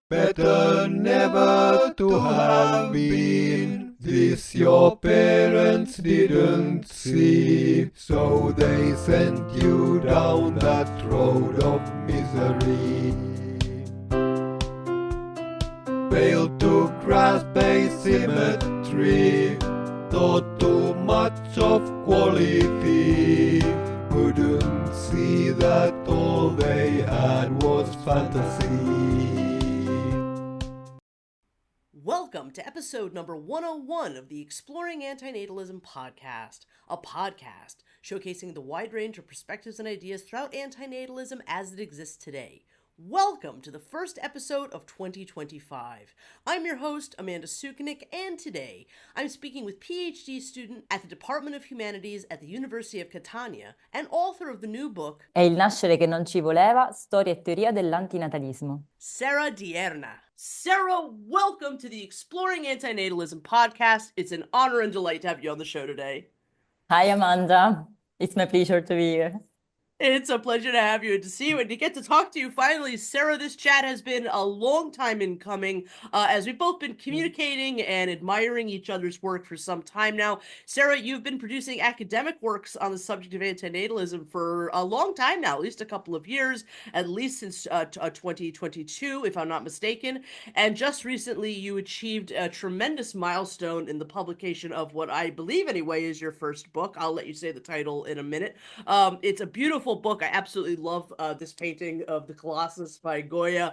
Better never to have been. This your parents didn't see, so they sent you down that road of misery. Failed to grasp asymmetry, thought too much of quality, couldn't see that all they had was fantasy. Welcome to episode number 101 of the Exploring Antinatalism Podcast, a podcast showcasing the wide range of perspectives and ideas throughout antinatalism as it exists today. Welcome to the first episode of 2025. I'm your host, Amanda Sukenick, and today I'm speaking with PhD student at the Department of Humanities at the University of Catania and author of the new book, È il nascere che non ci voleva, storia e teoria dell'antinatalismo. Sarah Dierna. Sarah, welcome to the Exploring Antinatalism Podcast. It's an honor and delight to have you on the show today. Hi, Amanda. It's my pleasure to be here. It's a pleasure to have you and to see you and to get to talk to you finally. Sarah, this chat has been a long time in coming as we've both been communicating and admiring each other's work for some time now. Sarah, you've been producing academic works on the subject of antinatalism for a long time now, at least a couple of years, at least since 2022, if I'm not mistaken. And just recently, you achieved a tremendous milestone in the publication of what I believe, anyway, is your first book. I'll let you say the title in a minute. It's a beautiful book. I absolutely love this painting of the Colossus by Goya.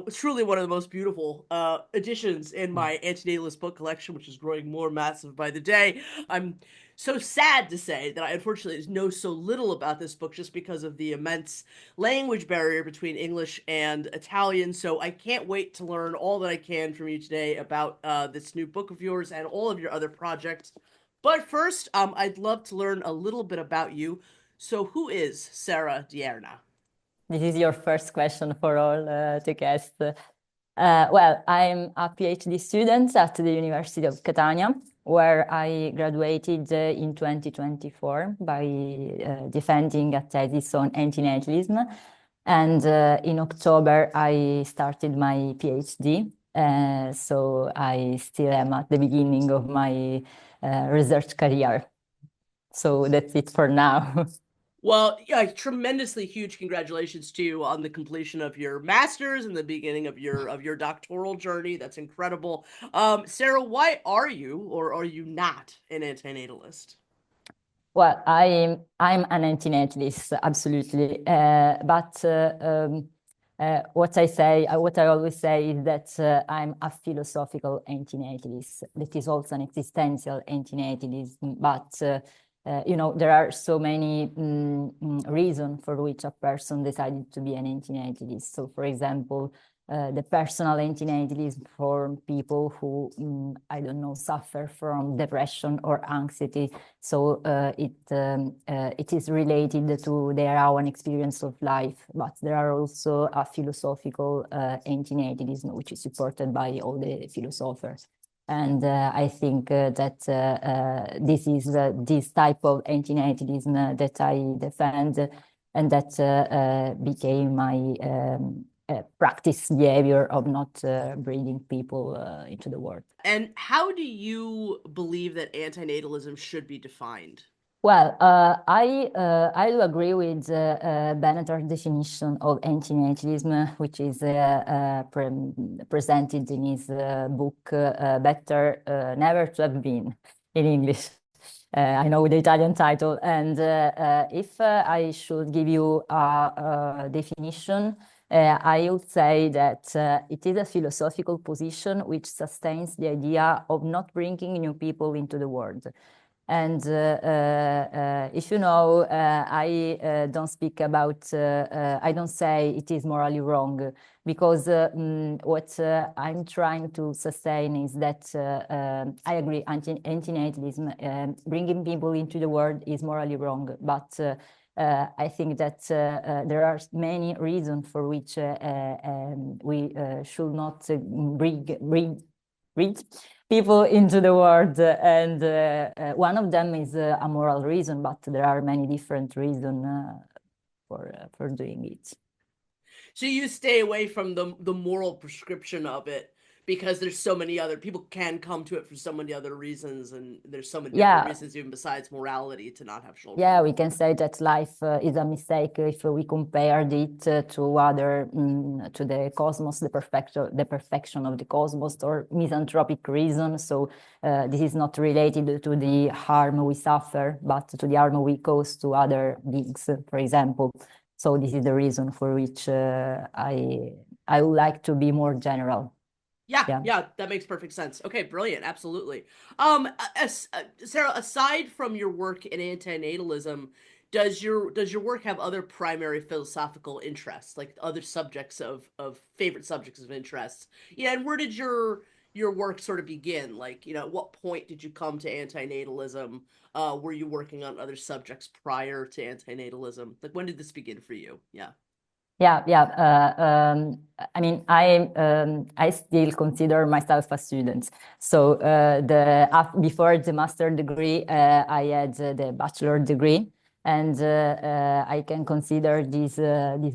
Truly one of the most beautiful editions in my antinatalist book collection, which is growing more massive by the day. I'm so sad to say that I unfortunately know so little about this book just because of the immense language barrier between English and Italian. So I can't wait to learn all that I can from you today about this new book of yours and all of your other projects. But first, I'd love to learn a little bit about you. So who is Sarah Dierna? This is your first question for all the guests. Well, I'm a PhD student at the University of Catania, where I graduated in 2024 by defending a thesis on anti-natalism. And in October, I started my PhD. So I still am at the beginning of my research career. So that's it for now. Well, yeah, tremendously huge congratulations to you on the completion of your master's and the beginning of your doctoral journey. That's incredible. Sarah, why are you or are you not an antinatalist? Well, I'm an antinatalist, absolutely. But what I always say is that I'm a philosophical antinatalist. That is also an existential antinatalism, but there are so many reasons for which a person decided to be an antinatalist. So, for example, the personal antinatalism for people who, suffer from depression or anxiety. So it is related to their own experience of life. But there are also a philosophical antinatalism, which is supported by all the philosophers. And I think that this is this type of antinatalism that I defend and that became my practice behavior of not bringing people into the world. And how do you believe that antinatalism should be defined? Well, I do agree with Bennett's definition of antinatalism, which is presented in his book Better Never to Have Been in English. I know the Italian title. And if I should give you a definition, I would say that it is a philosophical position which sustains the idea of not bringing new people into the world. And if you know, I don't speak about, I don't say it is morally wrong, because what I'm trying to sustain is that I agree, antinatalism, bringing people into the world is morally wrong, but I think that there are many reasons for which we should not bring people into the world, and one of them is a moral reason, but there are many different reasons for doing it. So you stay away from the moral prescription of it because there's so many other people can come to it for so many other reasons, and there's so many other reasons even besides morality to not have children. Yeah, we can say that life is a mistake if we compared it to other to the cosmos, the perfection of the cosmos, or misanthropic reason. So this is not related to the harm we suffer, but to the harm we cause to other beings, for example. So this is the reason for which I would like to be more general. Yeah, that makes perfect sense. Okay, brilliant, absolutely. Sarah, aside from your work in antinatalism, does your work have other primary philosophical interests, like other subjects of favorite subjects of interest? Yeah, and where did your work sort of begin? Like, at what point did you come to antinatalism? Were you working on other subjects prior to antinatalism? Like, when did this begin for you? Yeah. I mean, I still consider myself a student. So before the master degree, I had the bachelor degree, and I can consider this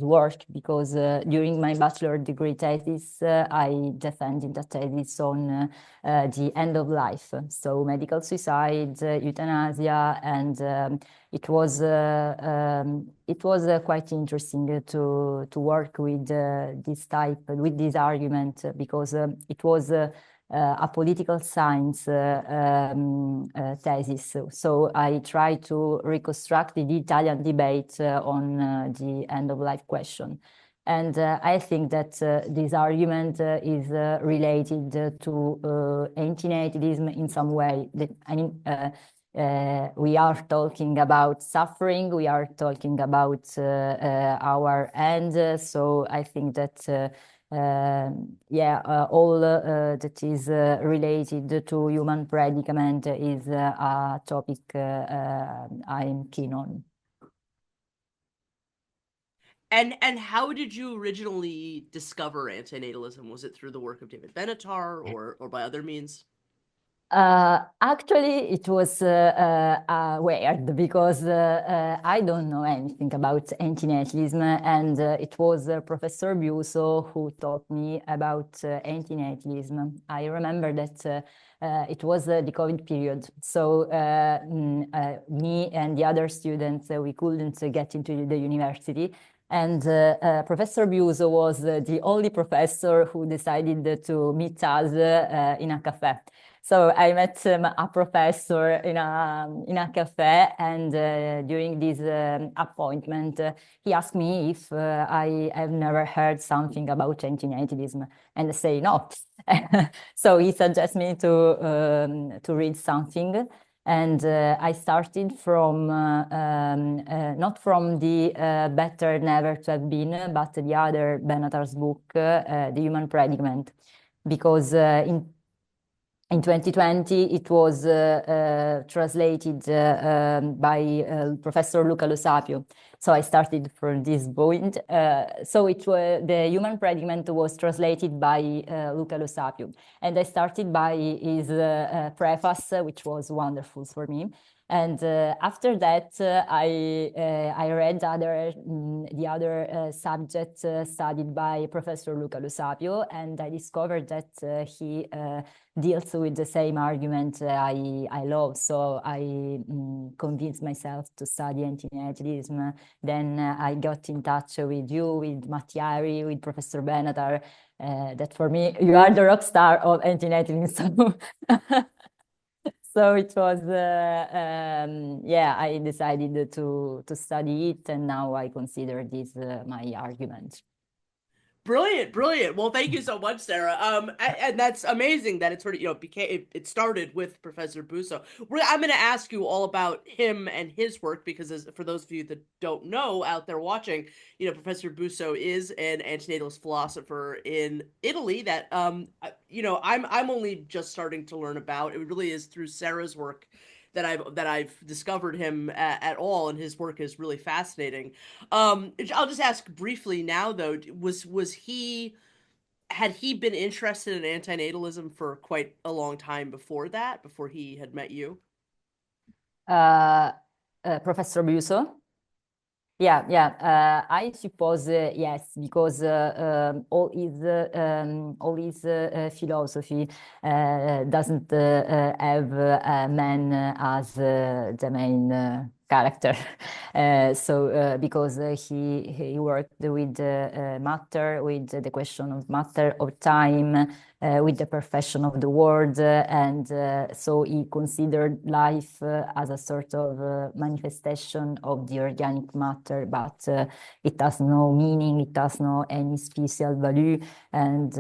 work because during my bachelor degree thesis, I defended a thesis on the end of life, so medical suicide, euthanasia, and it was quite interesting to work with this argument because it was a political science thesis. So I try to reconstruct the Italian debate on the end of life question. And I think that this argument is related to antinatalism in some way. We are talking about suffering, we are talking about our end. So I think that all that is related to human predicament is a topic I'm keen on. And how did you originally discover antinatalism? Was it through the work of David Benatar or by other means? Actually, it was weird because I don't know anything about antinatalism, and it was Professor Buso who taught me about antinatalism. I remember that it was the COVID period, so me and the other students, we couldn't get into the university. And Professor Buso was the only professor who decided to meet us in a cafe. So I met a professor in a cafe, and during this appointment, he asked me if I have never heard something about antinatalism, and I say no. So he suggested me to read something. And I started from, not from the Better Never to Have Been, but the other Benatar's book, The Human Predicament, because in 2020, it was translated by Professor Luca Lo Sapio. So I started from this point. So the Human Predicament was translated by Luca Lo Sapio. And I started by his preface, which was wonderful for me. And after that, I read the other subjects studied by Professor Luca Lo Sapio, and I discovered that he deals with the same argument I love. So I convinced myself to study antinatalism. Then I got in touch with you, with Matti Ha, with Professor Benatar. That for me, you are the rock star of antinatalism. So it was, I decided to study it, and now I consider this my argument. Brilliant. Well, thank you so much, Sarah. And that's amazing that it sort of, it started with Professor Buso. I'm going to ask you all about him and his work because, for those of you that don't know out there watching, Professor Buso is an antinatalist philosopher in Italy that, I'm only just starting to learn about. It really is through Sarah's work that I've discovered him at all, and his work is really fascinating. I'll just ask briefly now, though, had he been interested in antinatalism for quite a long time before he had met you? Professor Buso? I suppose yes, because all his philosophy doesn't have man as the main character. Because he worked with matter, with the question of matter, of time, with the perfection of the world, and so he considered life as a sort of manifestation of the organic matter, but it has no meaning, it has no any special value, and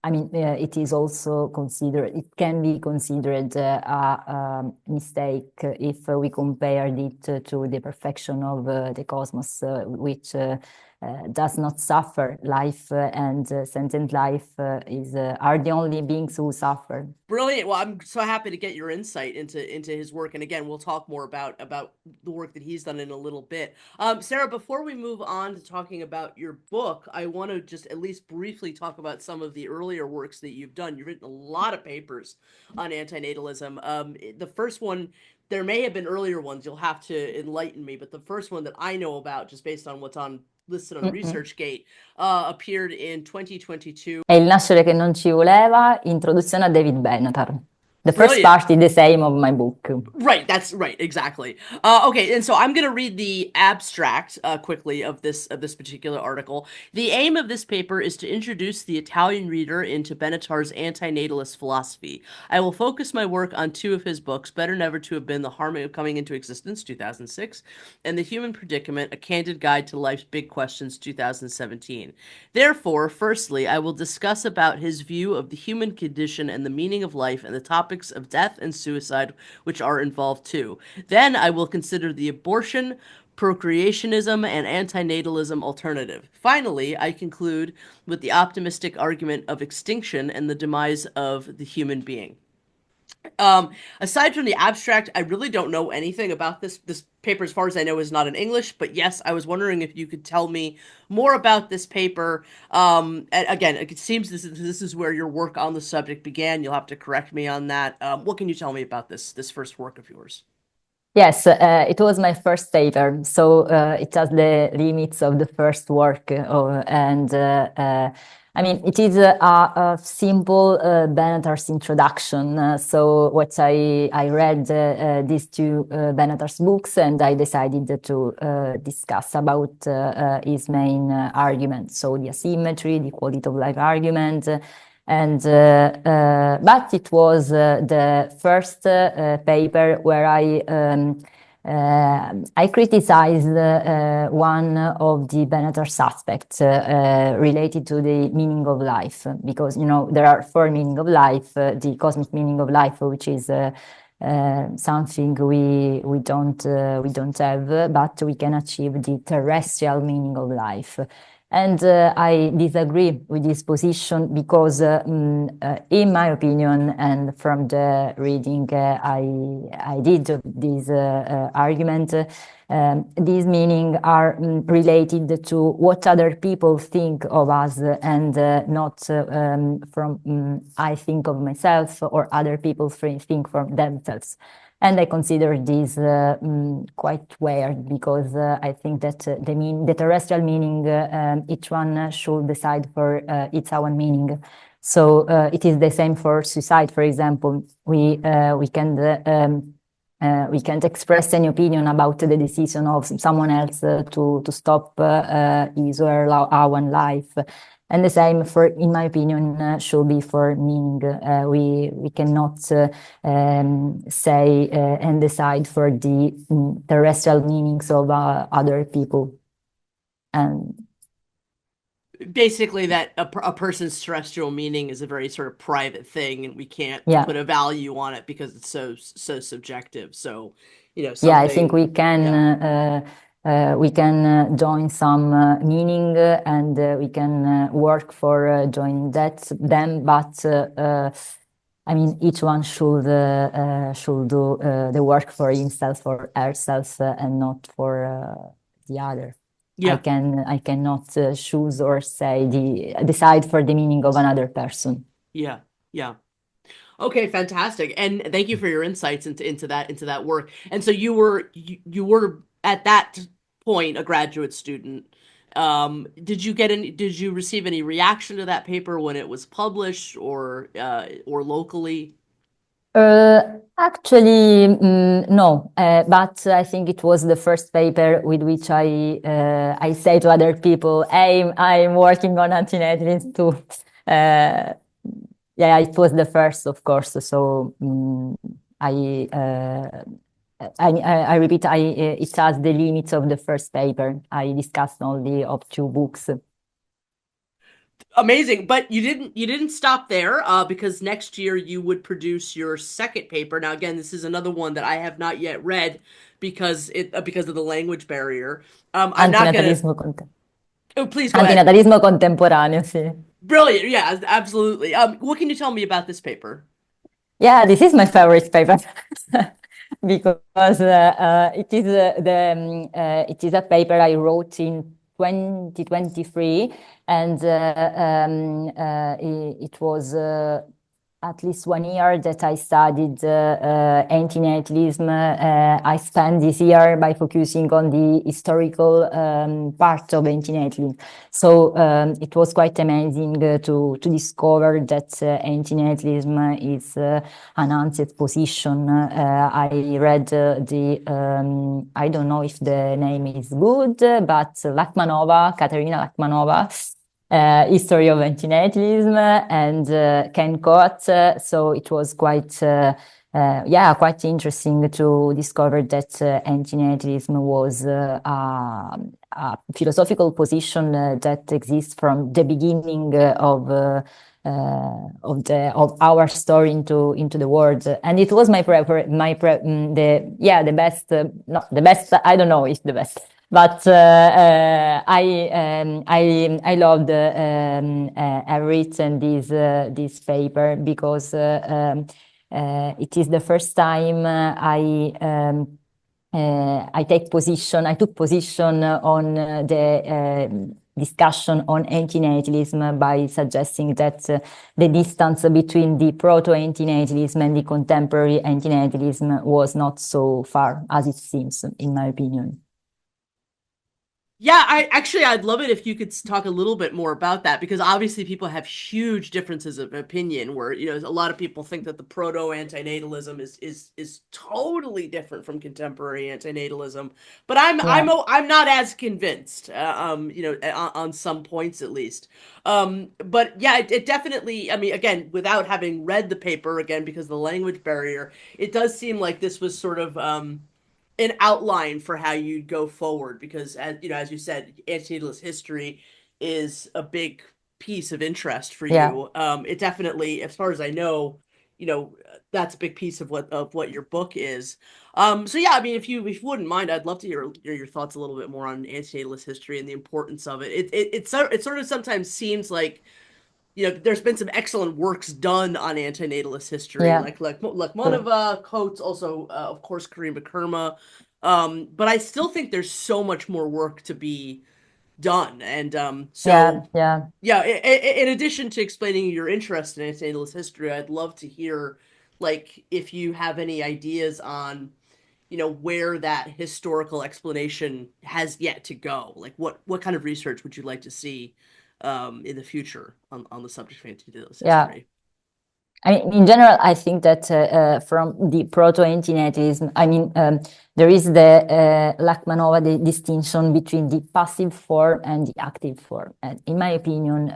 it is also considered, it can be considered a mistake if we compared it to the perfection of the cosmos, which does not suffer. Life and sentient life are the only beings who suffer. Brilliant. Well, I'm so happy to get your insight into his work. And again, we'll talk more about the work that he's done in a little bit. Sarah, before we move on to talking about your book, I want to just at least briefly talk about some of the earlier works that you've done. You've written a lot of papers on antinatalism. The first one, there may have been earlier ones, you'll have to enlighten me, but the first one that I know about, just based on what's listed on ResearchGate, appeared in 2022. È il nascere che non ci voleva, introduzione a David Benatar. The first Brilliant. part is the same of my book. Right, that's right, exactly. Okay, and so I'm going to read the abstract quickly of this particular article. The aim of this paper is to introduce the Italian reader into Benatar's anti-natalist philosophy. I will focus my work on two of his books, Better Never to Have Been, The Harmony of Coming into Existence, 2006, and The Human Predicament, A Candid Guide to Life's Big Questions, 2017. Therefore, firstly, I will discuss about his view of the human condition and the meaning of life and the topics of death and suicide, which are involved too. Then I will consider the abortion, procreationism, and antinatalism alternative. Finally, I conclude with the optimistic argument of extinction and the demise of the human being. Aside from the abstract, I really don't know anything about this paper. As far as I know, is not in English, but yes, I was wondering if you could tell me more about this paper. And again, it seems this is where your work on the subject began. You'll have to correct me on that. What can you tell me about this first work of yours? Yes, it was my first paper, so it has the limits of the first work, it is a simple Benatar's introduction. So what I read these two Benatar's books, and I decided to discuss about his main arguments. So the asymmetry, the quality of life argument, and but it was the first paper where I criticized one of the Benatar's aspects related to the meaning of life, because there are four meanings of life: the cosmic meaning of life, which is something we don't have, but we can achieve the terrestrial meaning of life. And I disagree with this position because, in my opinion, and from the reading I did of this argument, these meanings are related to what other people think of us, and not from I think of myself or other people think from themselves. And I consider this quite weird, because I think that the terrestrial meaning, each one should decide for its own meaning. So it is the same for suicide, for example. We can't express any opinion about the decision of someone else to stop his or our life. And the same, in my opinion, should be for meaning. We cannot say and decide for the terrestrial meanings of other people. And basically, that a person's terrestrial meaning is a very sort of private thing, and we can't put a value on it because it's so subjective. So, I think we can. We can join some meaning, and we can work for joining them, but each one should do the work for himself or herself, and not for the other. Yeah. I cannot choose or decide for the meaning of another person. Yeah. Okay, fantastic, and thank you for your insights into that work. And so you were at that point a graduate student. Did you receive any reaction to that paper when it was published or locally? Actually, no, but I think it was the first paper with which I say to other people, "Hey, I'm working on antinatalism too." Yeah, it was the first, of course. So I repeat, it has the limits of the first paper. I discussed only of 2 books. Amazing, but you didn't stop there, because next year you would produce your second paper. Now, again, this is another one that I have not yet read because of the language barrier. I'm not gonna. Oh, please go ahead. Antinatalismo contemporaneo, sì. Brilliant, yeah, absolutely. What can you tell me about this paper? Yeah, this is my favorite paper because it is a paper I wrote in 2023, and it was at least 1 year that I studied anti-natalism. I spent this year by focusing on the historical part of anti-natalism. So it was quite amazing to discover that anti-natalism is an unset position. I read I don't know if the name is good, but Katerina Lachmanova, History of Antinatalism, and Ken Cott. So it was quite interesting to discover that antinatalism was a philosophical position that exists from the beginning of our story into the world, and it was the best, not the best. I don't know if the best. But I loved I've written this paper because it is the first time I took position on the discussion on antinatalism by suggesting that the distance between the proto-antinatalism and the contemporary antinatalism was not so far as it seems, in my opinion. Yeah, I'd love it if you could talk a little bit more about that, because obviously people have huge differences of opinion where, a lot of people think that the proto-antinatalism is totally different from contemporary antinatalism, but I'm not as convinced, on some points at least. But yeah, it definitely, I mean, again, without having read the paper, again, because of the language barrier, it does seem like this was sort of an outline for how you'd go forward, because as you said, antinatalist history is a big piece of interest for you. It definitely, as far as I know, that's a big piece of what your book is. So yeah, I mean, if you wouldn't mind, I'd love to hear your thoughts a little bit more on antinatalist history and the importance of it. It sort of sometimes seems like, there's been some excellent works done on antinatalist history, like Lachmanova, Coates, also, of course, Karima Kerma. But I still think there's so much more work to be done. And in addition to explaining your interest in antinatalist history, I'd love to hear, like, if you have any ideas on, where that historical explanation has yet to go. Like, what kind of research would you like to see in the future on the subject of anti-natalist history? I mean, in general, I think that from the proto-antinatalism, I mean, there is the Lachmanova distinction between the passive form and the active form. And in my opinion,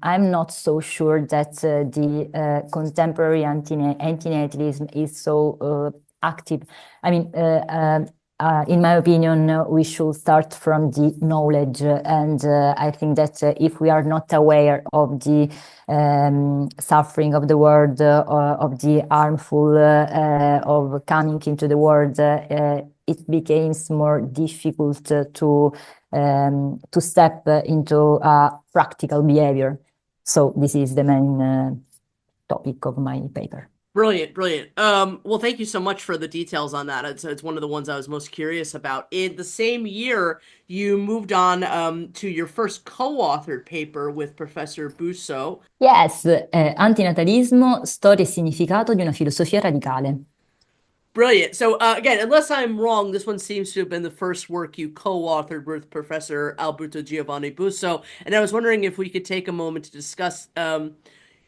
I'm not so sure that the contemporary antinatalism is so active. I mean, in my opinion, we should start from the knowledge, and I think that if we are not aware of the suffering of the world, of the harmful of coming into the world, it becomes more difficult to step into practical behavior. So this is the main topic of my paper. Brilliant, brilliant. Well, thank you so much for the details on that. It's one of the ones I was most curious about. In the same year, you moved on to your first co-authored paper with Professor Busso. Yes, Anti-natalismo, storia e significato di una filosofia radicale. Brilliant. So again, unless I'm wrong, this one seems to have been the first work you co-authored with Professor Alberto Giovanni Busso. And I was wondering if we could take a moment to discuss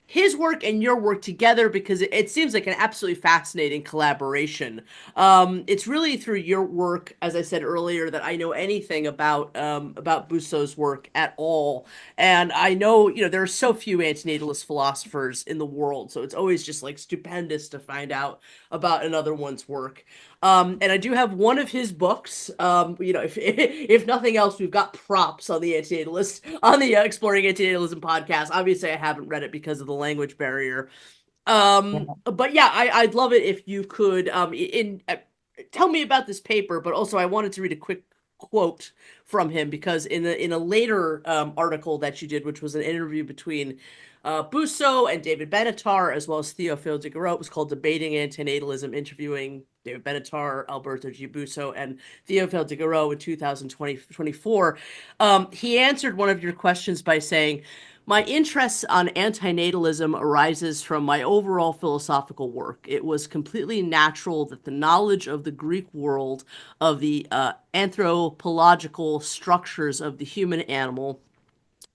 his work and your work together, because it seems like an absolutely fascinating collaboration. It's really through your work, as I said earlier, that I know anything about Busso's work at all. And I know, there are so few antinatalist philosophers in the world, so it's always just like stupendous to find out about another one's work. And I do have one of his books. If nothing else, we've got props on the antinatalist on the Exploring Antinatalism podcast. Obviously, I haven't read it because of the language barrier. But yeah, I'd love it if you could tell me about this paper. But also, I wanted to read a quick quote from him, because in a later article that you did, which was an interview between Busso and David Benatar, as well as Théophile Diderot, it was called Debating Antinatalism, interviewing David Benatar, Alberto G. Busso, and Théophile Diderot in 2024. He answered one of your questions by saying, "My interest on antinatalism arises from my overall philosophical work. It was completely natural that the knowledge of the Greek world, of the anthropological structures of the human animal,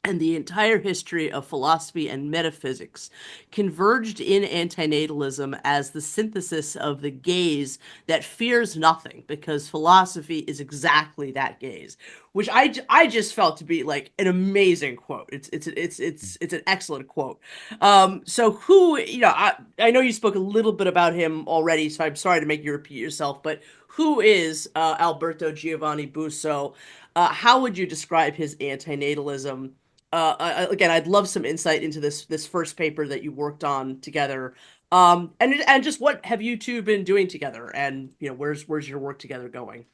and the entire history of philosophy and metaphysics converged in antinatalism as the synthesis of the gaze that fears nothing, because philosophy is exactly that gaze," which I just felt to be like an amazing quote. It's an excellent quote. So who, I know you spoke a little bit about him already, so I'm sorry to make you repeat yourself, but who is Alberto Giovanni Busso? How would you describe his antinatalism? Again, I'd love some insight into this first paper that you worked on together, and just what have you two been doing together, and where's your work together going?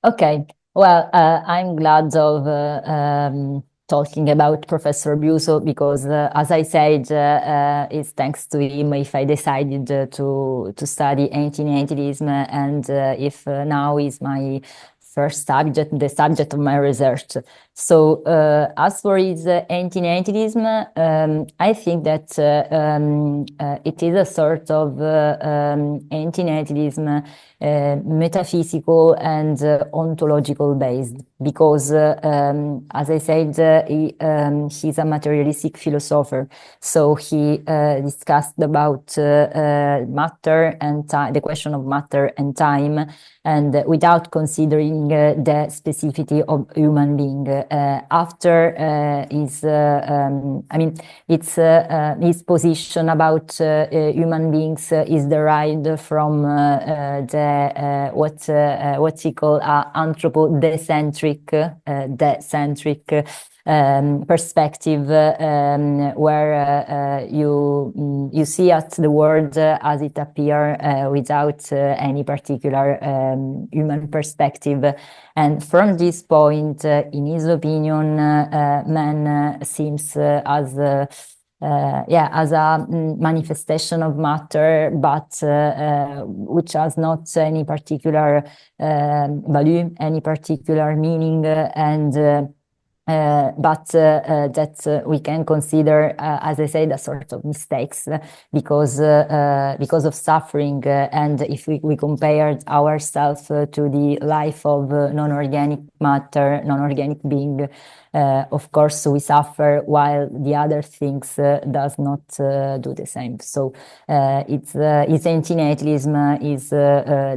Okay, well, I'm glad of talking about Professor Busso, because, as I said, it's thanks to him if I decided to study antinatalism, and if now is my first subject, the subject of my research. So, as for his antinatalism, I think that it is a sort of antinatalism, metaphysical and ontological based, because, as I said, he's a materialistic philosopher. So he discussed about matter and time, the question of matter and time, and without considering the specificity of human being. After his position about human beings is derived from the what he called anthropocentric perspective, where you see at the world as it appear without any particular human perspective. And from this point, in his opinion, man seems as a manifestation of matter, but which has not any particular value, any particular meaning, and but that we can consider, as I said, a sort of mistakes, because of suffering. And if we compared ourselves to the life of non-organic matter, non-organic being, of course we suffer, while the other things does not do the same. So its antinatalism is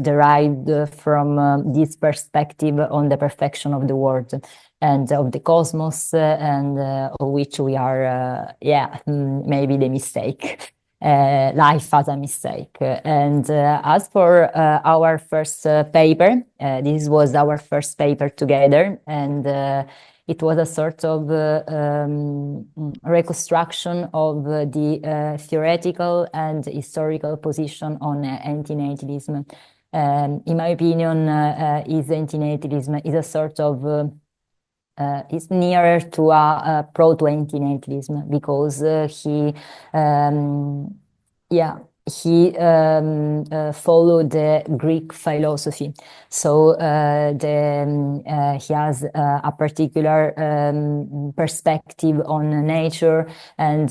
derived from this perspective on the perfection of the world and of the cosmos, and of which we are, maybe the mistake. Life as a mistake. And as for our first paper, this was our first paper together, and it was a sort of reconstruction of the theoretical and historical position on antinatalism. In my opinion, his antinatalism is a sort of is nearer to a proto-antinatalism, because he followed the Greek philosophy. So he has a particular perspective on nature, and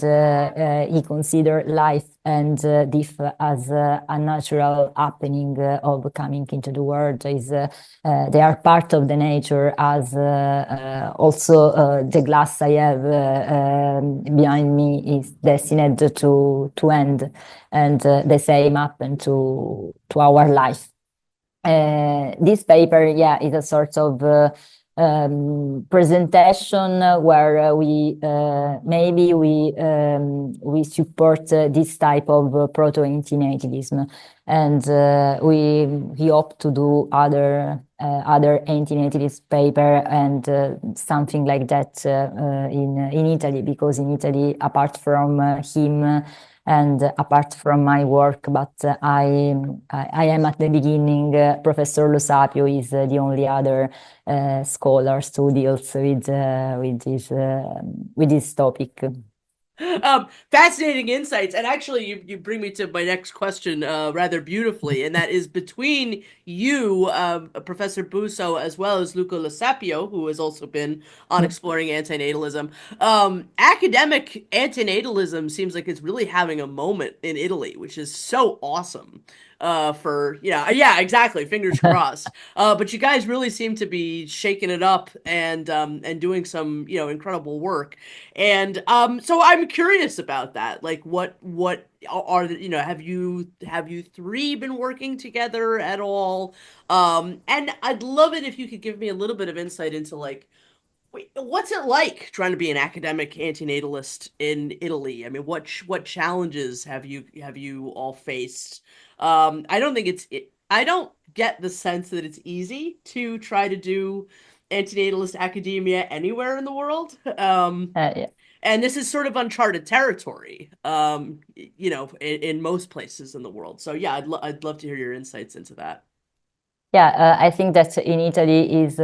he considered life and death as a natural happening of coming into the world. They are part of the nature, as also the glass I have behind me is destined to end, and the same happened to our life. This paper, is a sort of presentation where we support this type of proto-antinatalism, and we hope to do other antinatalist paper and something like that in Italy, because in Italy, apart from him and apart from my work, but I am at the beginning. Professor Lo Sapio is the only other scholar who deals with this topic. Fascinating insights, and actually you bring me to my next question rather beautifully, and that is between you, Professor Busso, as well as Luca Lo Sapio, who has also been on Exploring Antinatalism. Academic antinatalism seems like it's really having a moment in Italy, which is so awesome. Exactly, fingers crossed. But you guys really seem to be shaking it up and doing some incredible work. And so I'm curious about that. Like, what are the, have you three been working together at all? And I'd love it if you could give me a little bit of insight into like, what's it like trying to be an academic antinatalist in Italy? I mean, what challenges have you all faced? I don't think I don't get the sense that it's easy to try to do antinatalist academia anywhere in the world. And this is sort of uncharted territory, in most places in the world. So yeah, I'd love to hear your insights into that. Yeah, I think that in Italy is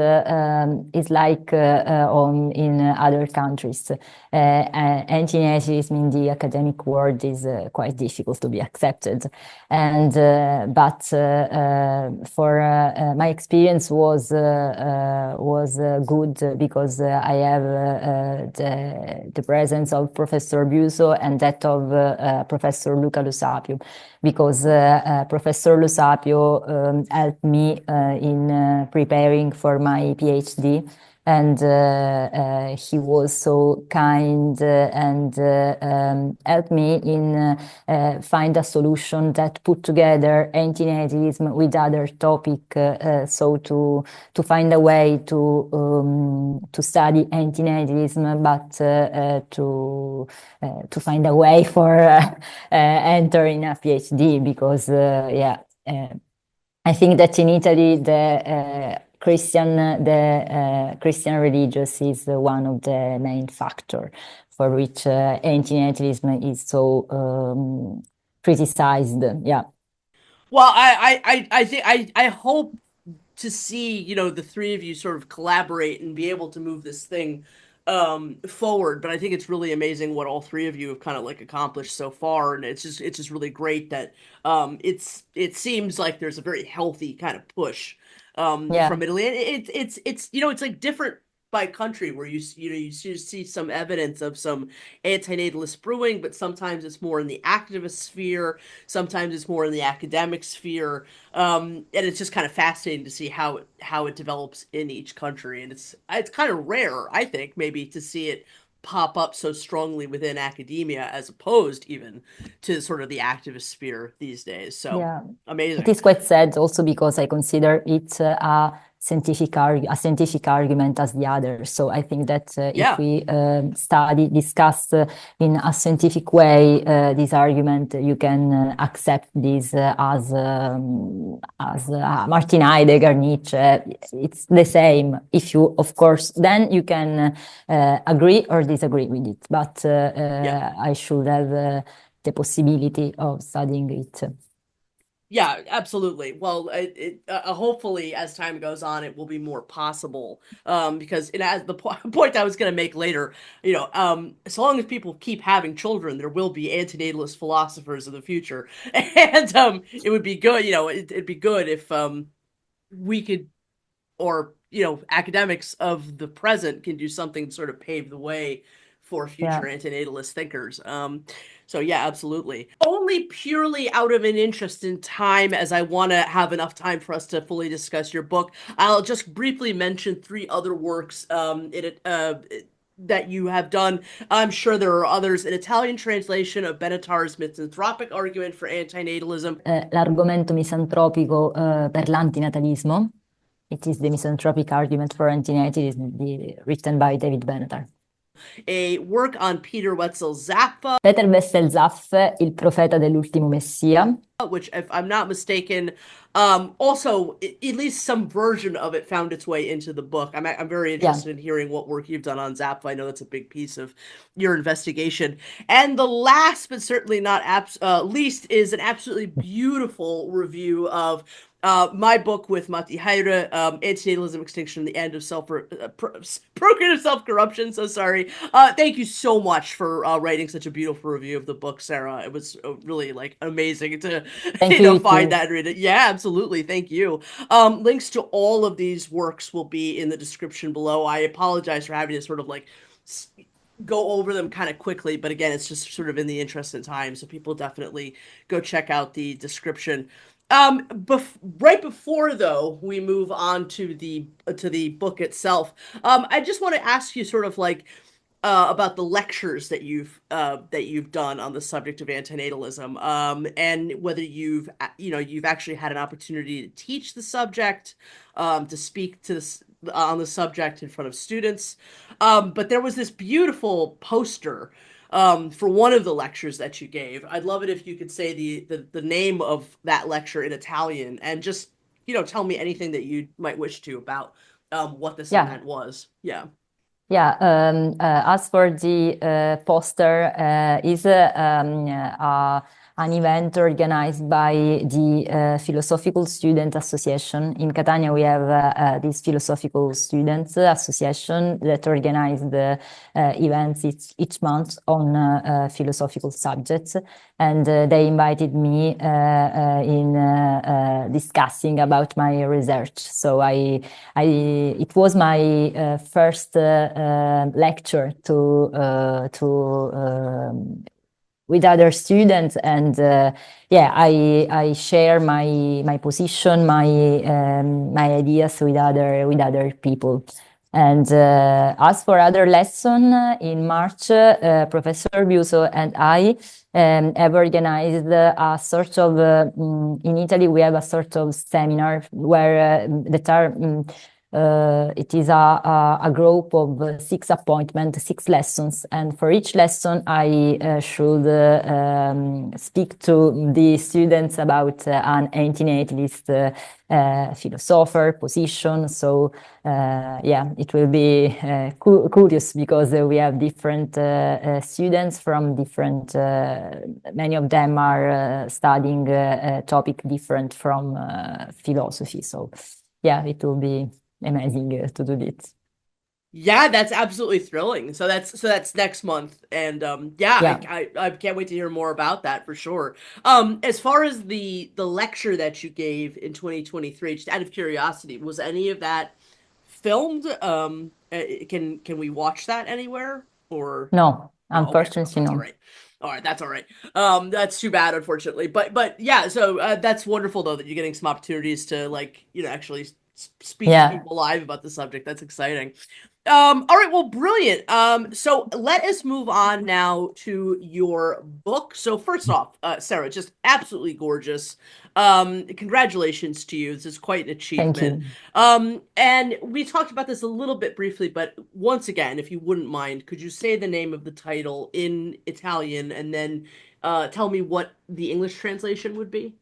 like in other countries. Antinatalism in the academic world is quite difficult to be accepted, and but for my experience was good, because I have the presence of Professor Busso and that of Professor Luca Lo Sapio, because Professor Lo Sapio helped me in preparing for my PhD, and he was so kind and helped me in find a solution that put together antinatalism with other topic, so to find a way to study antinatalism, but to find a way for entering a PhD, because I think that in Italy the Christian religious is one of the main factor for which antinatalism is so criticized. Yeah. Well, I think I hope to see the three of you sort of collaborate and be able to move this thing forward. But I think it's really amazing what all three of you have kind of like accomplished so far, and it's just really great that it seems like there's a very healthy kind of push from Italy. And it's like different by country, where you see some evidence of some antinatalist brewing, but sometimes it's more in the activist sphere, sometimes it's more in the academic sphere, and it's just kind of fascinating to see how it develops in each country. And it's kind of rare, I think, maybe to see it pop up so strongly within academia, as opposed even to sort of the activist sphere these days. So amazing. It is quite sad also, because I consider it a scientific argument as the other. So I think that if we discuss in a scientific way this argument, you can accept this as Martin Heidegger, Nietzsche. It's the same. If you, of course, then you can agree or disagree with it. But I should have the possibility of studying it. Yeah, absolutely. Well, hopefully, as time goes on, it will be more possible. Because as the point I was going to make later, as long as people keep having children, there will be antinatalist philosophers in the future, and it would be good. It'd be good if we could, or academics of the present can do something to sort of pave the way for future antinatalist thinkers. So yeah, absolutely. Only purely out of an interest in time, as I want to have enough time for us to fully discuss your book, I'll just briefly mention three other works that you have done. I'm sure there are others. An Italian translation of Benettar's misanthropic argument for antinatalism. L'argomento misantropico per l'antinatalismo. It is the misanthropic argument for antinatalism, written by David Benettar. A work on Peter Wetzel Zappa. Peter Wetzel Zappa, il profeta dell'ultimo messia. Which, if I'm not mistaken, also at least some version of it found its way into the book. I'm very interested in hearing what work you've done on Zappa. I know that's a big piece of your investigation. And the last, but certainly not least, is an absolutely beautiful review of my book with Matti Ha, Antinatalism, Extinction, and the End of Procreative Self-Corruption. So sorry. Thank you so much for writing such a beautiful review of the book, Sarah. It was really amazing to find that and read it. Yeah, absolutely. Thank you. Links to all of these works will be in the description below. I apologize for having to sort of go over them kind of quickly, but again, it's just sort of in the interest of time. So people definitely go check out the description. Right before though we move on to the book itself, I just want to ask you sort of about the lectures that you've done on the subject of antinatalism, and whether you've actually had an opportunity to teach the subject, to speak on the subject in front of students. But there was this beautiful poster for one of the lectures that you gave. I'd love it if you could say the name of that lecture in Italian, and just tell me anything that you might wish to about what this event was. Yeah. Yeah, as for the poster, is an event organized by the Philosophical Student Association. In Catania, we have this Philosophical Students Association that organize the events each month on philosophical subjects. And they invited me in discussing about my research. So it was my first lecture with other students, and I share my position, my ideas with other people. And as for other lesson, in March, Professor Buso and I have organized a sort of, in Italy we have a sort of seminar where it is a group of 6 appointments, 6 lessons, and for each lesson I should speak to the students about an antinatalist philosopher position. So it will be curious because we have different students from different, many of them are studying a topic different from philosophy. So it will be amazing to do this. Yeah, that's absolutely thrilling. So that's next month, and I can't wait to hear more about that for sure. As far as the lecture that you gave in 2023, just out of curiosity, was any of that filmed? Can we watch that anywhere, or no? Unfortunately, no. All right, that's all right. That's too bad, unfortunately. But yeah, so that's wonderful though that you're getting some opportunities to actually speak to people live about the subject. That's exciting. All right, well, brilliant. So let us move on now to your book. So first off, Sarah, just absolutely gorgeous. Congratulations to you. This is quite an achievement. Thank you. And we talked about this a little bit briefly, but once again, if you wouldn't mind, could you say the name of the title in Italian and then tell me what the English translation would be?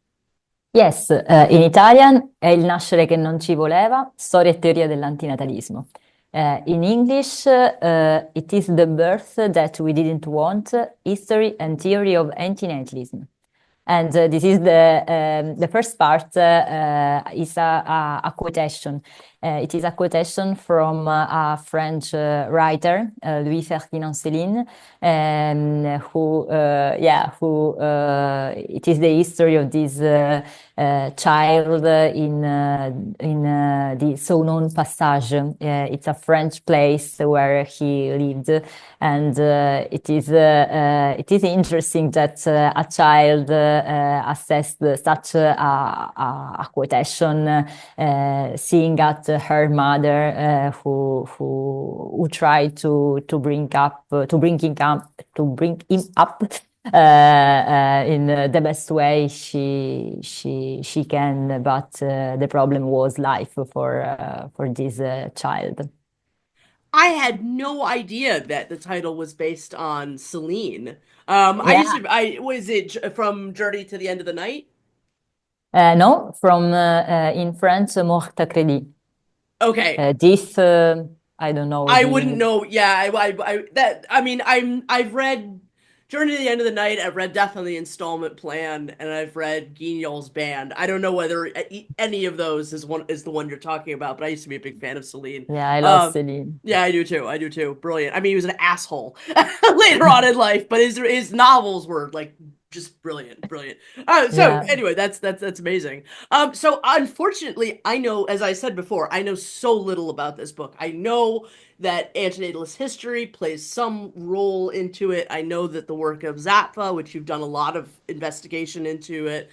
Yes, in Italian è il nascere che non ci voleva, storia e teoria dell'antinatalismo. In English, it is the birth that we didn't want, history and theory of anti-natalism. And this is the first part is a quotation. It is a quotation from a French writer, Louis Ferdinand Céline, who it is the history of this child in the so-known Passage. It's a French place where he lived, and it is interesting that a child assessed such a quotation, seeing at her mother who tried to bring him up in the best way she can, but the problem was life for this child. I had no idea that the title was based on Celine. Was it from Journey to the End of the Night? No, from in French, Mort à crédit. Okay. This I don't know. I wouldn't know. Yeah, I've read Journey to the End of the Night. I've read Death on the Installment Plan, and I've read Guignol's Band. I don't know whether any of those is the one you're talking about, but I used to be a big fan of Celine. Yeah, I love Celine. Yeah, I do too. Brilliant. I mean, he was an asshole later on in life, but his novels were like just brilliant. Anyway, that's amazing. So unfortunately, I know, as I said before, I know so little about this book. I know that antinatalist history plays some role into it. I know that the work of Zappa, which you've done a lot of investigation into,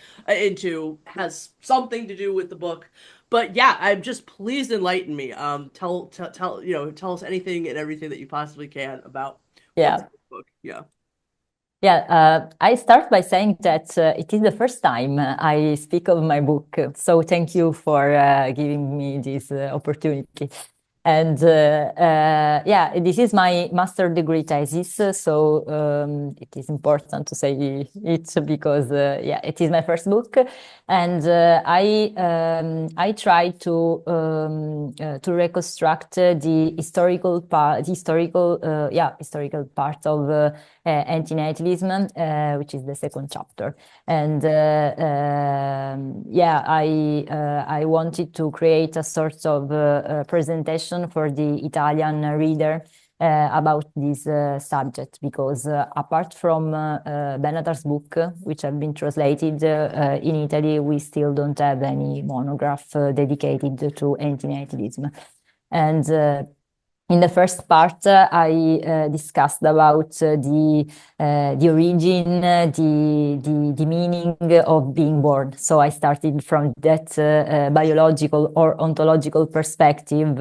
has something to do with the book. But yeah, I'm just please enlighten me. Tell us anything and everything that you possibly can about this book. Yeah. Yeah, I start by saying that it is the first time I speak of my book. So thank you for giving me this opportunity. And this is my master degree thesis, so it is important to say it because it is my first book, and I try to reconstruct the historical part of antinatalism, which is the second chapter, and I wanted to create a sort of presentation for the Italian reader about this subject, because apart from Benatar's book, which have been translated in Italy, we still don't have any monograph dedicated to antinatalism. And in the first part, I discussed about the origin, the meaning of being born. So I started from that biological or ontological perspective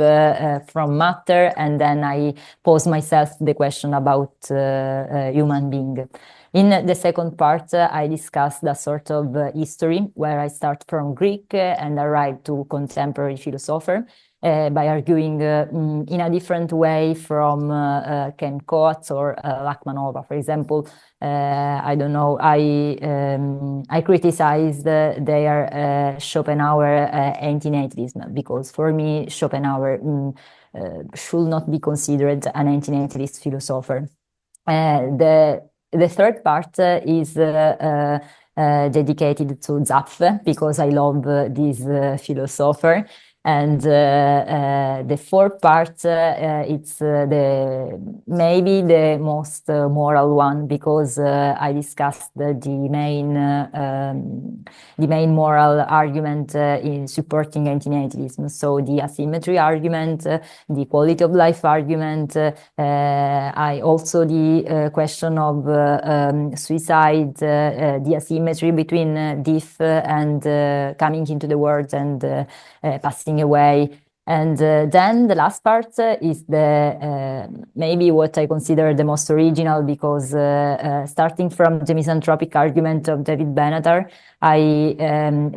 from matter, and then I posed myself the question about human being. In the second part, I discussed a sort of history where I start from Greek and arrive to contemporary philosopher. By arguing in a different way from Ken Coates or Lachmanova, for example. I don't know. I criticized their Schopenhauer antinatalism, because for me Schopenhauer should not be considered an antinatalist philosopher. The third part is dedicated to Zapf, because I love this philosopher. And the fourth part, it's maybe the most moral one, because I discussed the main moral argument in supporting antinatalism. So the asymmetry argument, the quality of life argument, I also the question of suicide, the asymmetry between death and coming into the world and passing away. And then the last part is maybe what I consider the most original, because starting from the misanthropic argument of David Benatar, I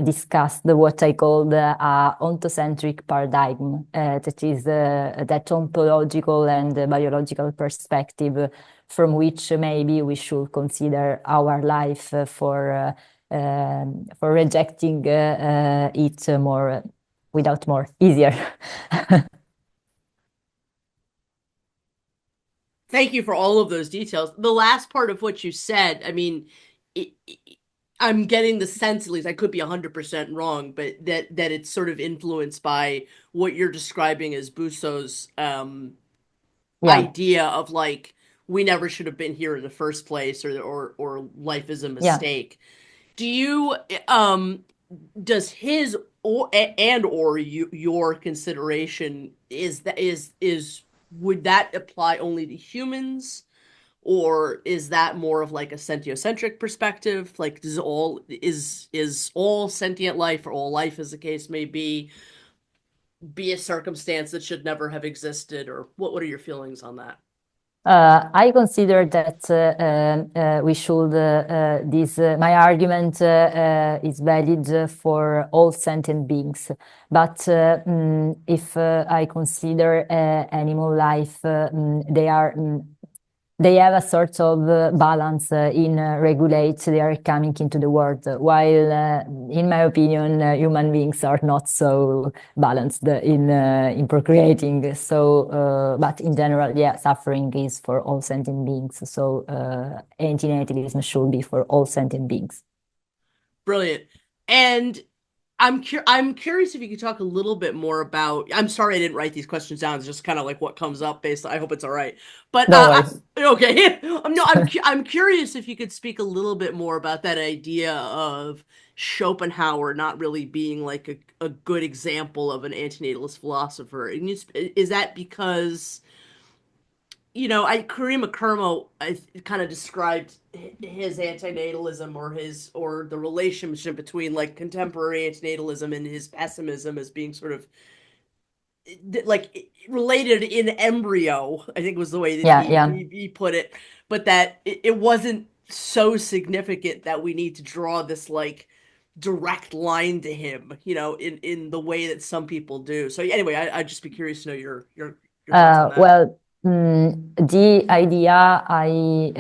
discussed what I called a ontocentric paradigm, that is that ontological and biological perspective from which maybe we should consider our life for rejecting it more. Without more, easier. Thank you for all of those details. The last part of what you said, I mean, I'm getting the sense, at least I could be 100% wrong, but that it's sort of influenced by what you're describing as Busso's idea of like we never should have been here in the first place, or life is a mistake. Do you does his or your consideration is would that apply only to humans? Or is that more of like a sentiocentric perspective? Like, is all sentient life, or all life, as the case may be a circumstance that should never have existed? Or what are your feelings on that? I consider that we should, my argument is valid for all sentient beings. But if I consider animal life, they have a sort of balance in regulate their coming into the world, while in my opinion, human beings are not so balanced in procreating. So, but in general, yeah, suffering is for all sentient beings. So, antinatalism should be for all sentient beings. Brilliant. And I'm curious if you could talk a little bit more about. I'm sorry I didn't write these questions down. It's just kind of like what comes up based. I hope it's all right. But okay. I'm curious if you could speak a little bit more about that idea of Schopenhauer not really being like a good example of an antinatalist philosopher. And is that because Karima Kermo kind of described his antinatalism or the relationship between like contemporary antinatalism and his pessimism as being sort of like related in embryo, I think was the way that he put it, but that it wasn't so significant that we need to draw this like direct line to him, in the way that some people do. So anyway, I'd just be curious to know your thoughts on that. Well, the idea I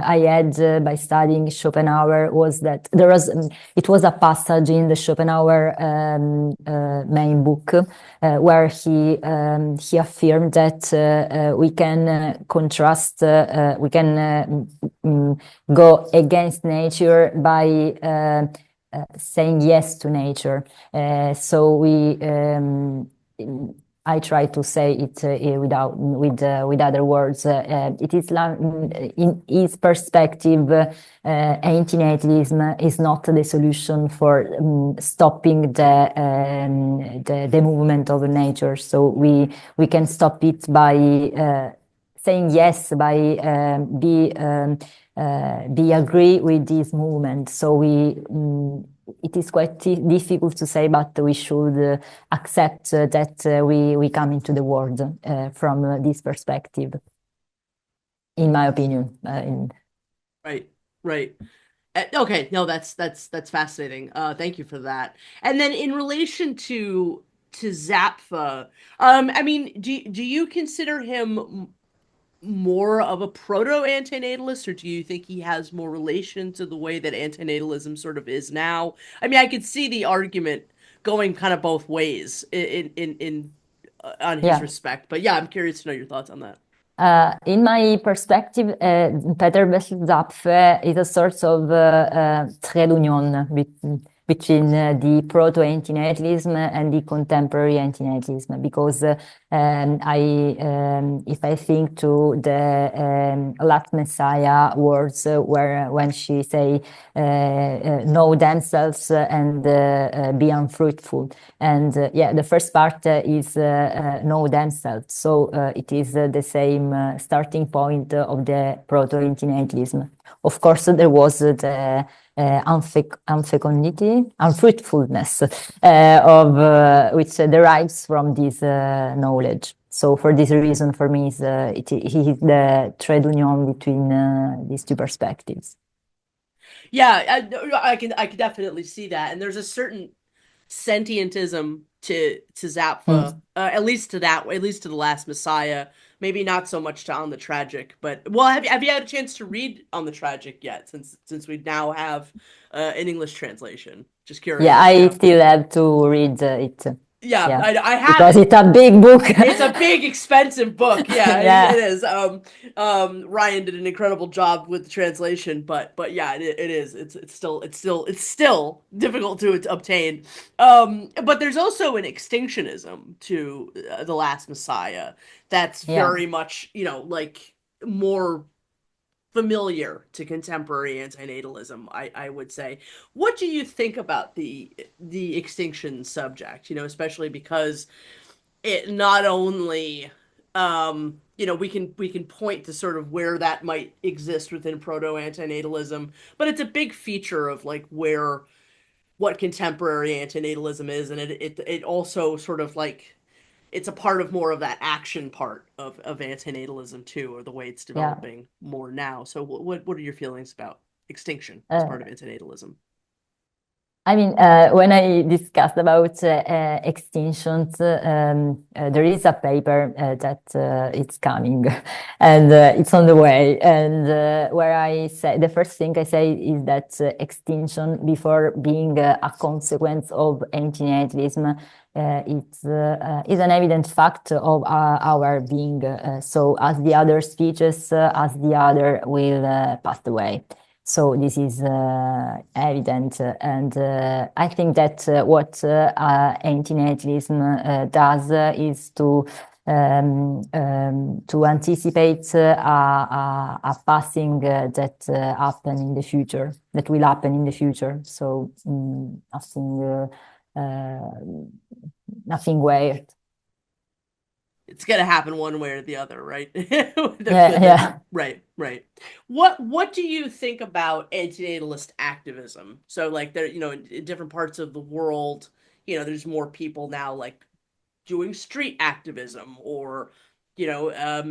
had by studying Schopenhauer was that it was a passage in the Schopenhauer main book where he affirmed that we can contrast, we can go against nature by saying yes to nature. I try to say it with other words. It is in his perspective, antinatalism is not the solution for stopping the movement of nature. So we can stop it by saying yes, by be agree with this movement. So it is quite difficult to say, but we should accept that we come into the world from this perspective, in my opinion. Right. Okay, no, that's fascinating. Thank you for that. And then in relation to Zapfa, I mean, do you consider him more of a proto-antinatalist, or do you think he has more relation to the way that antinatalism sort of is now? I mean, I could see the argument going kind of both ways on his respect, but yeah, I'm curious to know your thoughts on that. In my perspective, Peter Zapf is a sort of trade union between the proto-antinatalism and the contemporary antinatalism, because if I think to the last Messiah words, when she say know themselves and be unfruitful, and the first part is know themselves. So it is the same starting point of the proto-antinatalism. Of course, there was the unfruitfulness of which derives from this knowledge. So for this reason, for me, he is the trade union between these two perspectives. Yeah, I can definitely see that, and there's a certain sentientism to Zapfa, at least to the Last Messiah. Maybe not so much to On the Tragic, but have you had a chance to read On the Tragic yet? Since we now have an English translation. Just curious. Yeah, I still have to read it. Yeah, Yeah, I have because it. it's a big book. It's a big, expensive book. Yeah, Yeah. it is. Ryan did an incredible job with the translation, but yeah, it is. It's still difficult to obtain. But there's also an extinctionism to The Last Messiah that's Yeah. very much, like more familiar to contemporary antinatalism, I would say. What do you think about the extinction subject? Especially because it not only we can point to sort of where that might exist within proto-antinatalism, but it's a big feature of like what contemporary antinatalism is, and it also sort of like it's a part of more of that action part of antinatalism too, or the way it's Yeah. developing more now. So what are your feelings about extinction as Uh, part of antinatalism? I mean, when I discussed about extinctions, there is a paper that it's coming and it's on the way. And where I say the first thing I say is that extinction, before being a consequence of antinatalism, is an evident fact of our being. So, as the other species, as the other will pass away. So this is evident, and I think that what antinatalism does is to anticipate a passing that happen in the future, that will happen in the future. So nothing weird. It's gonna happen one way or the other, right? Yeah. Right. What do you think about antinatalist activism? So like there, in different parts of the world, there's more people now like doing street activism, or a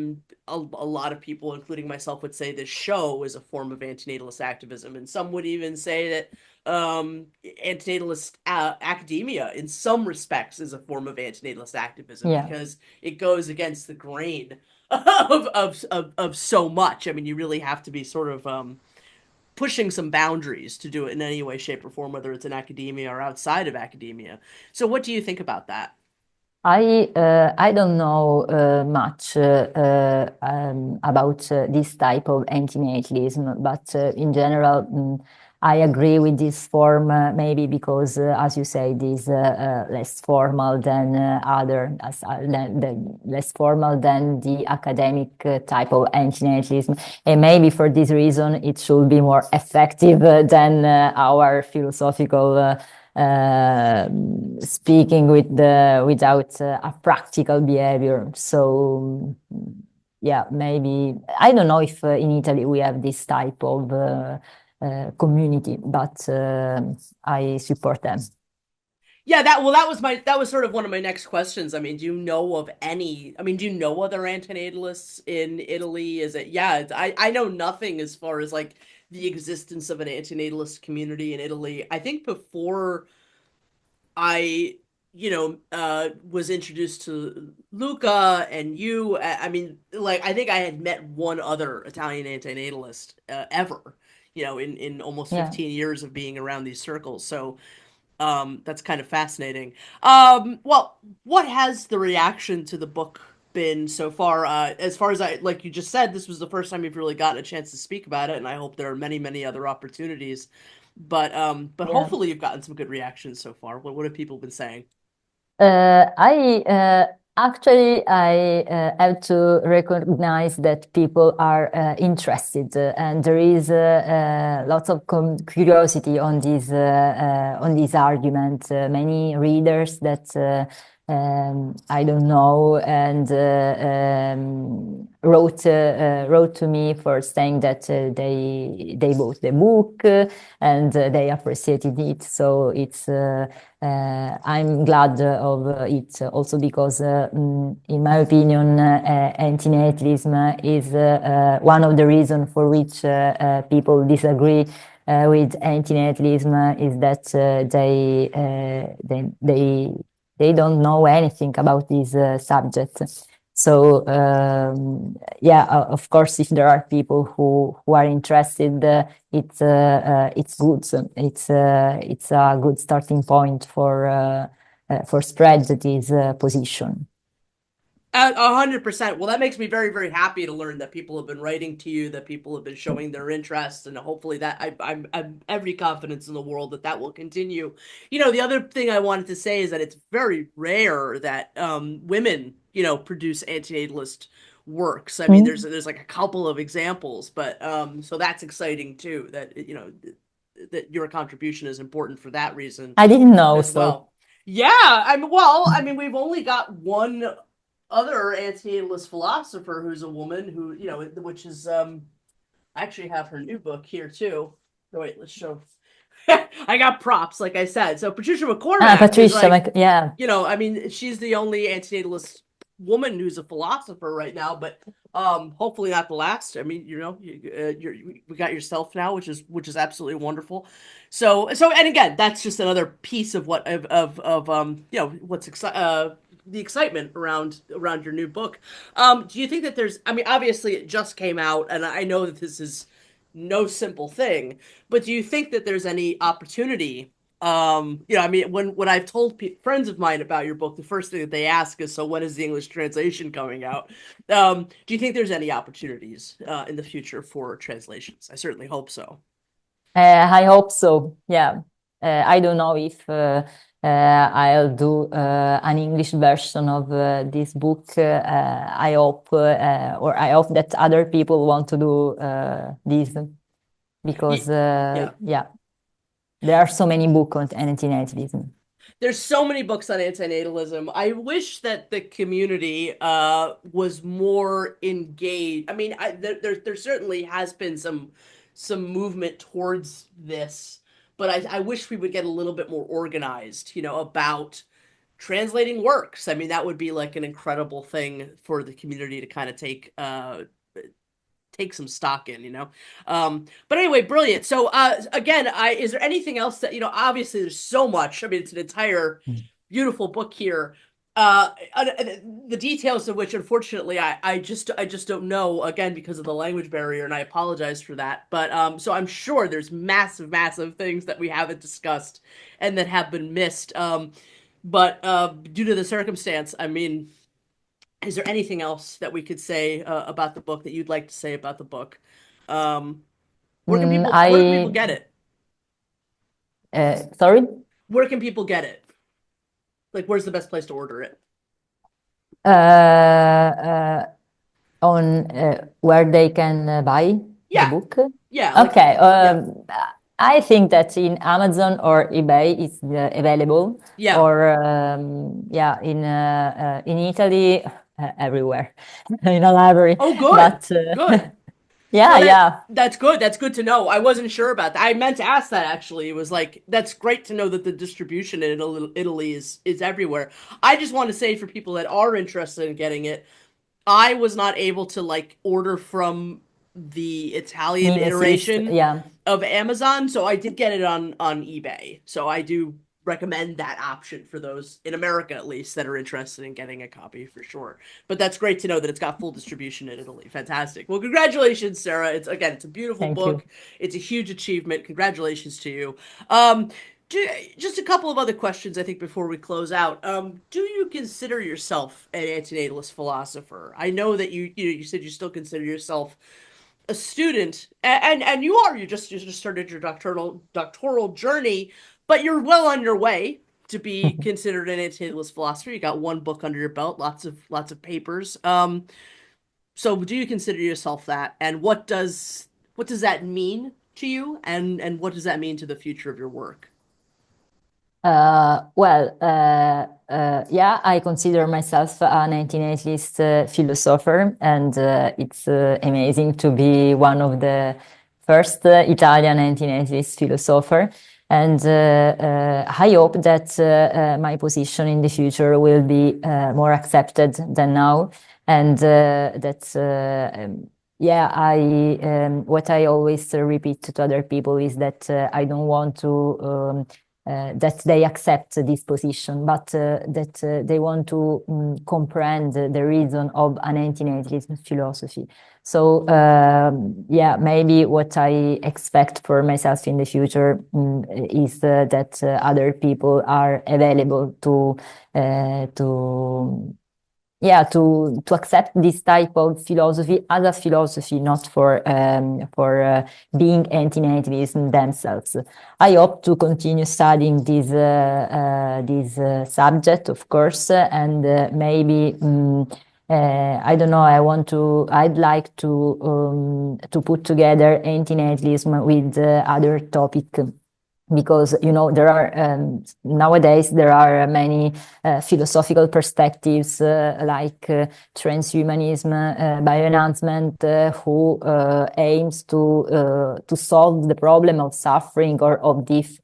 lot of people, including myself, would say this show is a form of antinatalist activism, and some would even say that antinatalist academia in some respects is a form of antinatalist activism, Yeah. because it goes against the grain of so much. I mean, you really have to be sort of pushing some boundaries to do it in any way, shape, or form, whether it's in academia or outside of academia. So what do you think about that? I don't know much about this type of antinatalism, but in general, I agree with this form, maybe because, as you say, this less formal than less formal than the academic type of antinatalism, and maybe for this reason it should be more effective than our philosophical. Speaking without a practical behavior. So yeah, maybe I don't know if in Italy we have this type of community, but I support them. Yeah, that was sort of one of my next questions. I mean, do you know of any? I mean, do you know other antinatalists in Italy? Is it? Yeah, I know nothing as far as like the existence of an antinatalist community in Italy. I think before I, was introduced to Luca and you, I mean, like I think I had met one other Italian antinatalist ever, in almost Yeah. 15 years of being around these circles. So that's kind of fascinating. Well, what has the reaction to the book been so far? As far as like you just said, this was the first time you've really gotten a chance to speak about it, and I hope there are many, many other opportunities. But Yeah. hopefully you've gotten some good reactions so far. What have people been saying? I actually have to recognize that people are interested, and there is lots of curiosity on this argument. Many readers that I don't know and wrote to me for saying that they bought the book and they appreciated it. So it's. I'm glad of it also because, in my opinion, antinatalism is one of the reasons for which people disagree with antinatalism is that they don't know anything about this subject. So yeah, of course, if there are people who are interested, it's good. It's a good starting point for for spread this position. 100%. Well, that makes me very, very happy to learn that people have been writing to you, that people have been showing their interest, and hopefully that I'm every confidence in the world that that will continue. You know, the other thing I wanted to say is that it's very rare that women, you know, produce antinatalist works. I mean, there's like a couple of examples, but so that's exciting too. That you know that your contribution is important for that reason. I didn't know as so. well. Yeah, I mean, we've only got one other anti-natalist philosopher who's a woman who, you know, which is I actually have her new book here too. Oh, wait, let's show. I got props, like I said. So Patricia McCormack. Patricia, like, yeah. You know, I mean, she's the only anti-natalist woman who's a philosopher right now, but hopefully not the last. I mean, you know, we got yourself now, which is absolutely wonderful. So and again, that's just another piece of what of you know what's the excitement around your new book. Do you think that there's, I mean, obviously it just came out, and I know that this is no simple thing, but do you think that there's any opportunity? You know, I mean, when I've told friends of mine about your book, the first thing that they ask is, so when is the English translation coming out? Do you think there's any opportunities in the future for translations? I certainly hope so. I hope so. Yeah. I don't know if I'll do an English version of this book. I hope, or I hope that other people want to do this, because yeah, there are so many books on anti-natalism. There's so many books on antinatalism. I wish that the community was more engaged. I mean, there certainly has been some movement towards this, but I wish we would get a little bit more organized, you know, about translating works. I mean, that would be like an incredible thing for the community to kind of take some stock in, you know. But anyway, brilliant. So again, is there anything else that, you know, obviously there's so much. I mean, it's an entire beautiful book here. The details of which, unfortunately, I just don't know, again, because of the language barrier, and I apologize for that. But so I'm sure there's massive things that we haven't discussed and that have been missed. But due to the circumstance, I mean, is there anything else that we could say about the book that you'd like to say about the book? Where can people get it? Sorry? Where can people get it? Like, where's the best place to order it? On where they can buy the book? Yeah. Okay. I think that in Amazon or eBay it's available. Yeah. Or in Italy, everywhere in a library. Oh, good. But, good. Yeah, yeah. That's good. That's good to know. I wasn't sure about that. I meant to ask that, actually. It was like, that's great to know that the distribution in Italy is everywhere. I just want to say, for people that are interested in getting it, I was not able to like order from the Italian iteration of Amazon, so I did get it on eBay. So I do recommend that option for those in America, at least, that are interested in getting a copy, for sure. But that's great to know that it's got full distribution in Italy. Fantastic. Well, congratulations, Sarah. It's a beautiful book. It's a huge achievement. Congratulations to you. Just a couple of other questions, I think, before we close out. Do you consider yourself an antinatalist philosopher? I know that you said you still consider yourself a student, and you just started your doctoral journey, but you're well on your way to be considered an antinatalist philosopher. You got one book under your belt, lots of papers. So do you consider yourself that? And what does that mean to you? And what does that mean to the future of your work? Yeah, I consider myself an antinatalist philosopher, and it's amazing to be one of the first Italian antinatalist philosopher. And I hope that my position in the future will be more accepted than now, and what I always repeat to other people is that I don't want to that they accept this position, but that they want to comprehend the reason of an anti-natalism philosophy. So yeah, maybe what I expect for myself in the future is that other people are available to accept this type of philosophy as a philosophy, not for being anti-natalism themselves. I hope to continue studying this subject, of course, and maybe I don't know. I'd like to put together anti-natalism with other topic. Because there are nowadays there are many philosophical perspectives like transhumanism, bioenhancement, who aims to solve the problem of suffering or of death.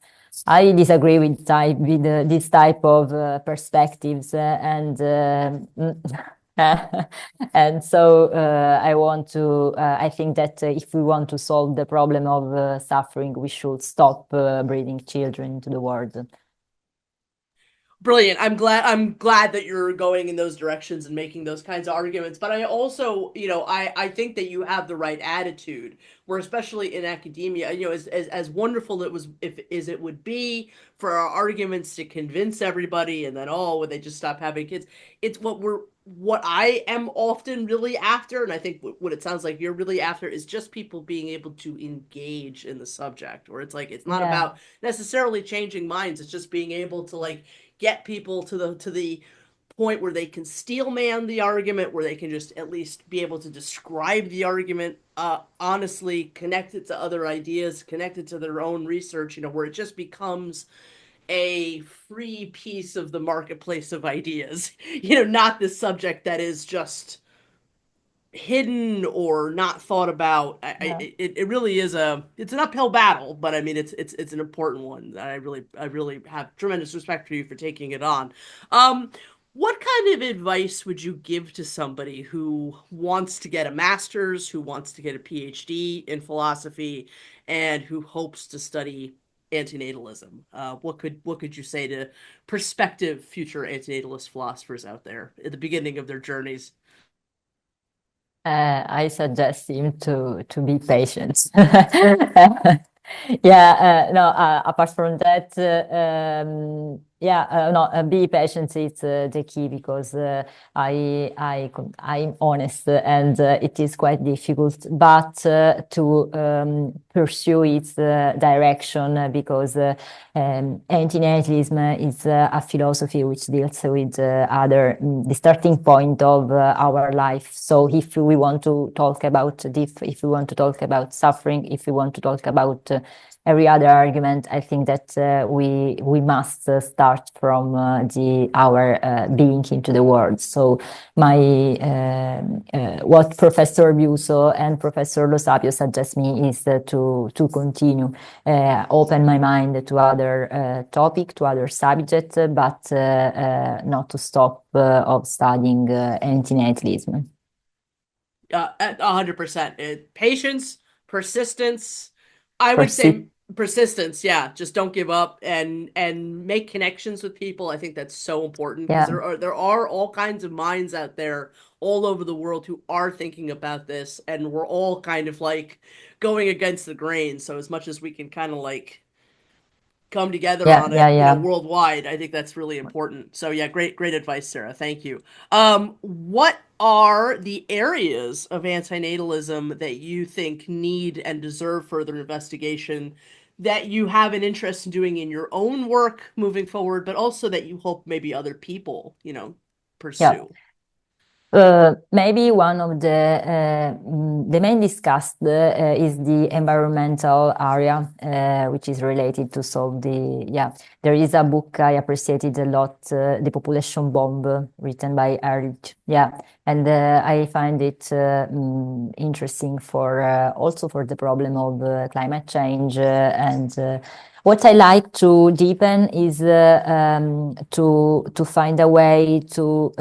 I disagree with this type of perspectives and. And so I think that if we want to solve the problem of suffering, we should stop breeding children into the world. Brilliant. I'm glad that you're going in those directions and making those kinds of arguments. But I also, I think that you have the right attitude, where especially in academia, as wonderful as it would be for our arguments to convince everybody, and then would they just stop having kids? It's what I am often really after, and I think what it sounds like you're really after, is just people being able to engage in the subject. Or it's like it's not about necessarily changing minds; it's just being able to get people to the point where they can steelman the argument, where they can just at least be able to describe the argument honestly, connect it to other ideas, connect it to their own research, where it just becomes a free piece of the marketplace of ideas, not this subject that is just hidden or not thought about. It really is it's an uphill battle, but I mean it's an important one. I really have tremendous respect for you for taking it on. What kind of advice would you give to somebody who wants to get a master's, who wants to get a PhD in philosophy, and who hopes to study antinatalism? What could you say to prospective future antinatalist philosophers out there at the beginning of their journeys? I suggest him to be patient. Apart from that, be patient is the key, because I'm honest, and it is quite difficult, but to pursue its direction, because antinatalism is a philosophy which deals with the starting point of our life. So if we want to talk about death, if we want to talk about suffering, if we want to talk about every other argument, I think that we must start from our being into the world. So what Professor Biuso and Professor Lo Sapio suggest me is to continue, open my mind to other topic, to other subject, but not to stop of studying antinatalism. 100%. Patience, persistence. I would say persistence. Yeah, just don't give up and make connections with people. I think that's so important, because there are all kinds of minds out there all over the world who are thinking about this, and we're all kind of going against the grain. So as much as we can kind of come together on it, worldwide, I think that's really important. So yeah, great advice, Sarah. Thank you. What are the areas of antinatalism that you think need and deserve further investigation, that you have an interest in doing in your own work moving forward, but also that you hope maybe other people, pursue? Maybe one of the main discussed is the environmental area, which is related to solve there is a book I appreciated a lot, The Population Bomb, written by Ehrlich. And I find it interesting also for the problem of climate change, and what I like to deepen is to find a way to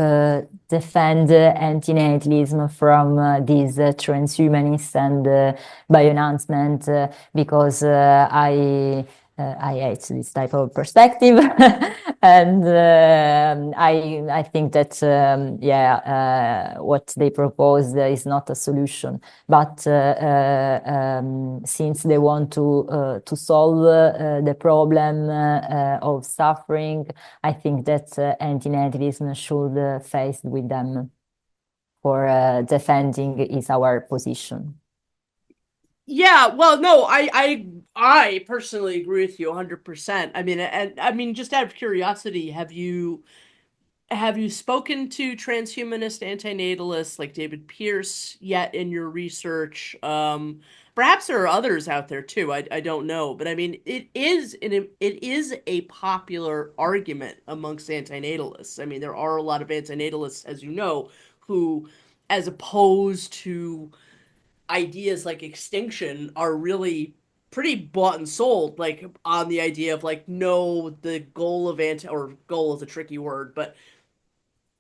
defend antinatalism from these transhumanists and bioenhancement, because I hate this type of perspective, and I think that what they propose is not a solution. But since they want to solve the problem of suffering, I think that anti-natalism should face with them for defending is our position. Yeah, well, no, I personally agree with you 100%. I mean, and I mean, just out of curiosity, have you spoken to transhumanist antinatalists like David Pierce yet in your research? Perhaps there are others out there too. I don't know, but I mean, it is a popular argument amongst antinatalists. I mean, there are a lot of antinatalists, as you know, who, as opposed to ideas like extinction, are really pretty bought and sold, like on the idea of like, no, the goal of or goal is a tricky word, but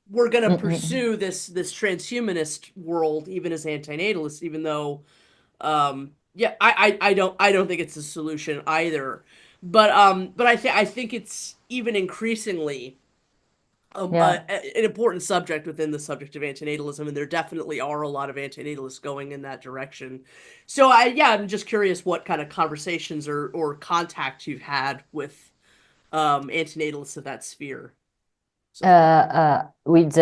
we're going to pursue this transhumanist world even as antinatalists, even though I don't think it's a solution either. But I think it's even increasingly an important subject within the subject of antinatalism, and there definitely are a lot of antinatalists going in that direction. So I'm just curious what kind of conversations or contact you've had with antinatalists of that sphere. With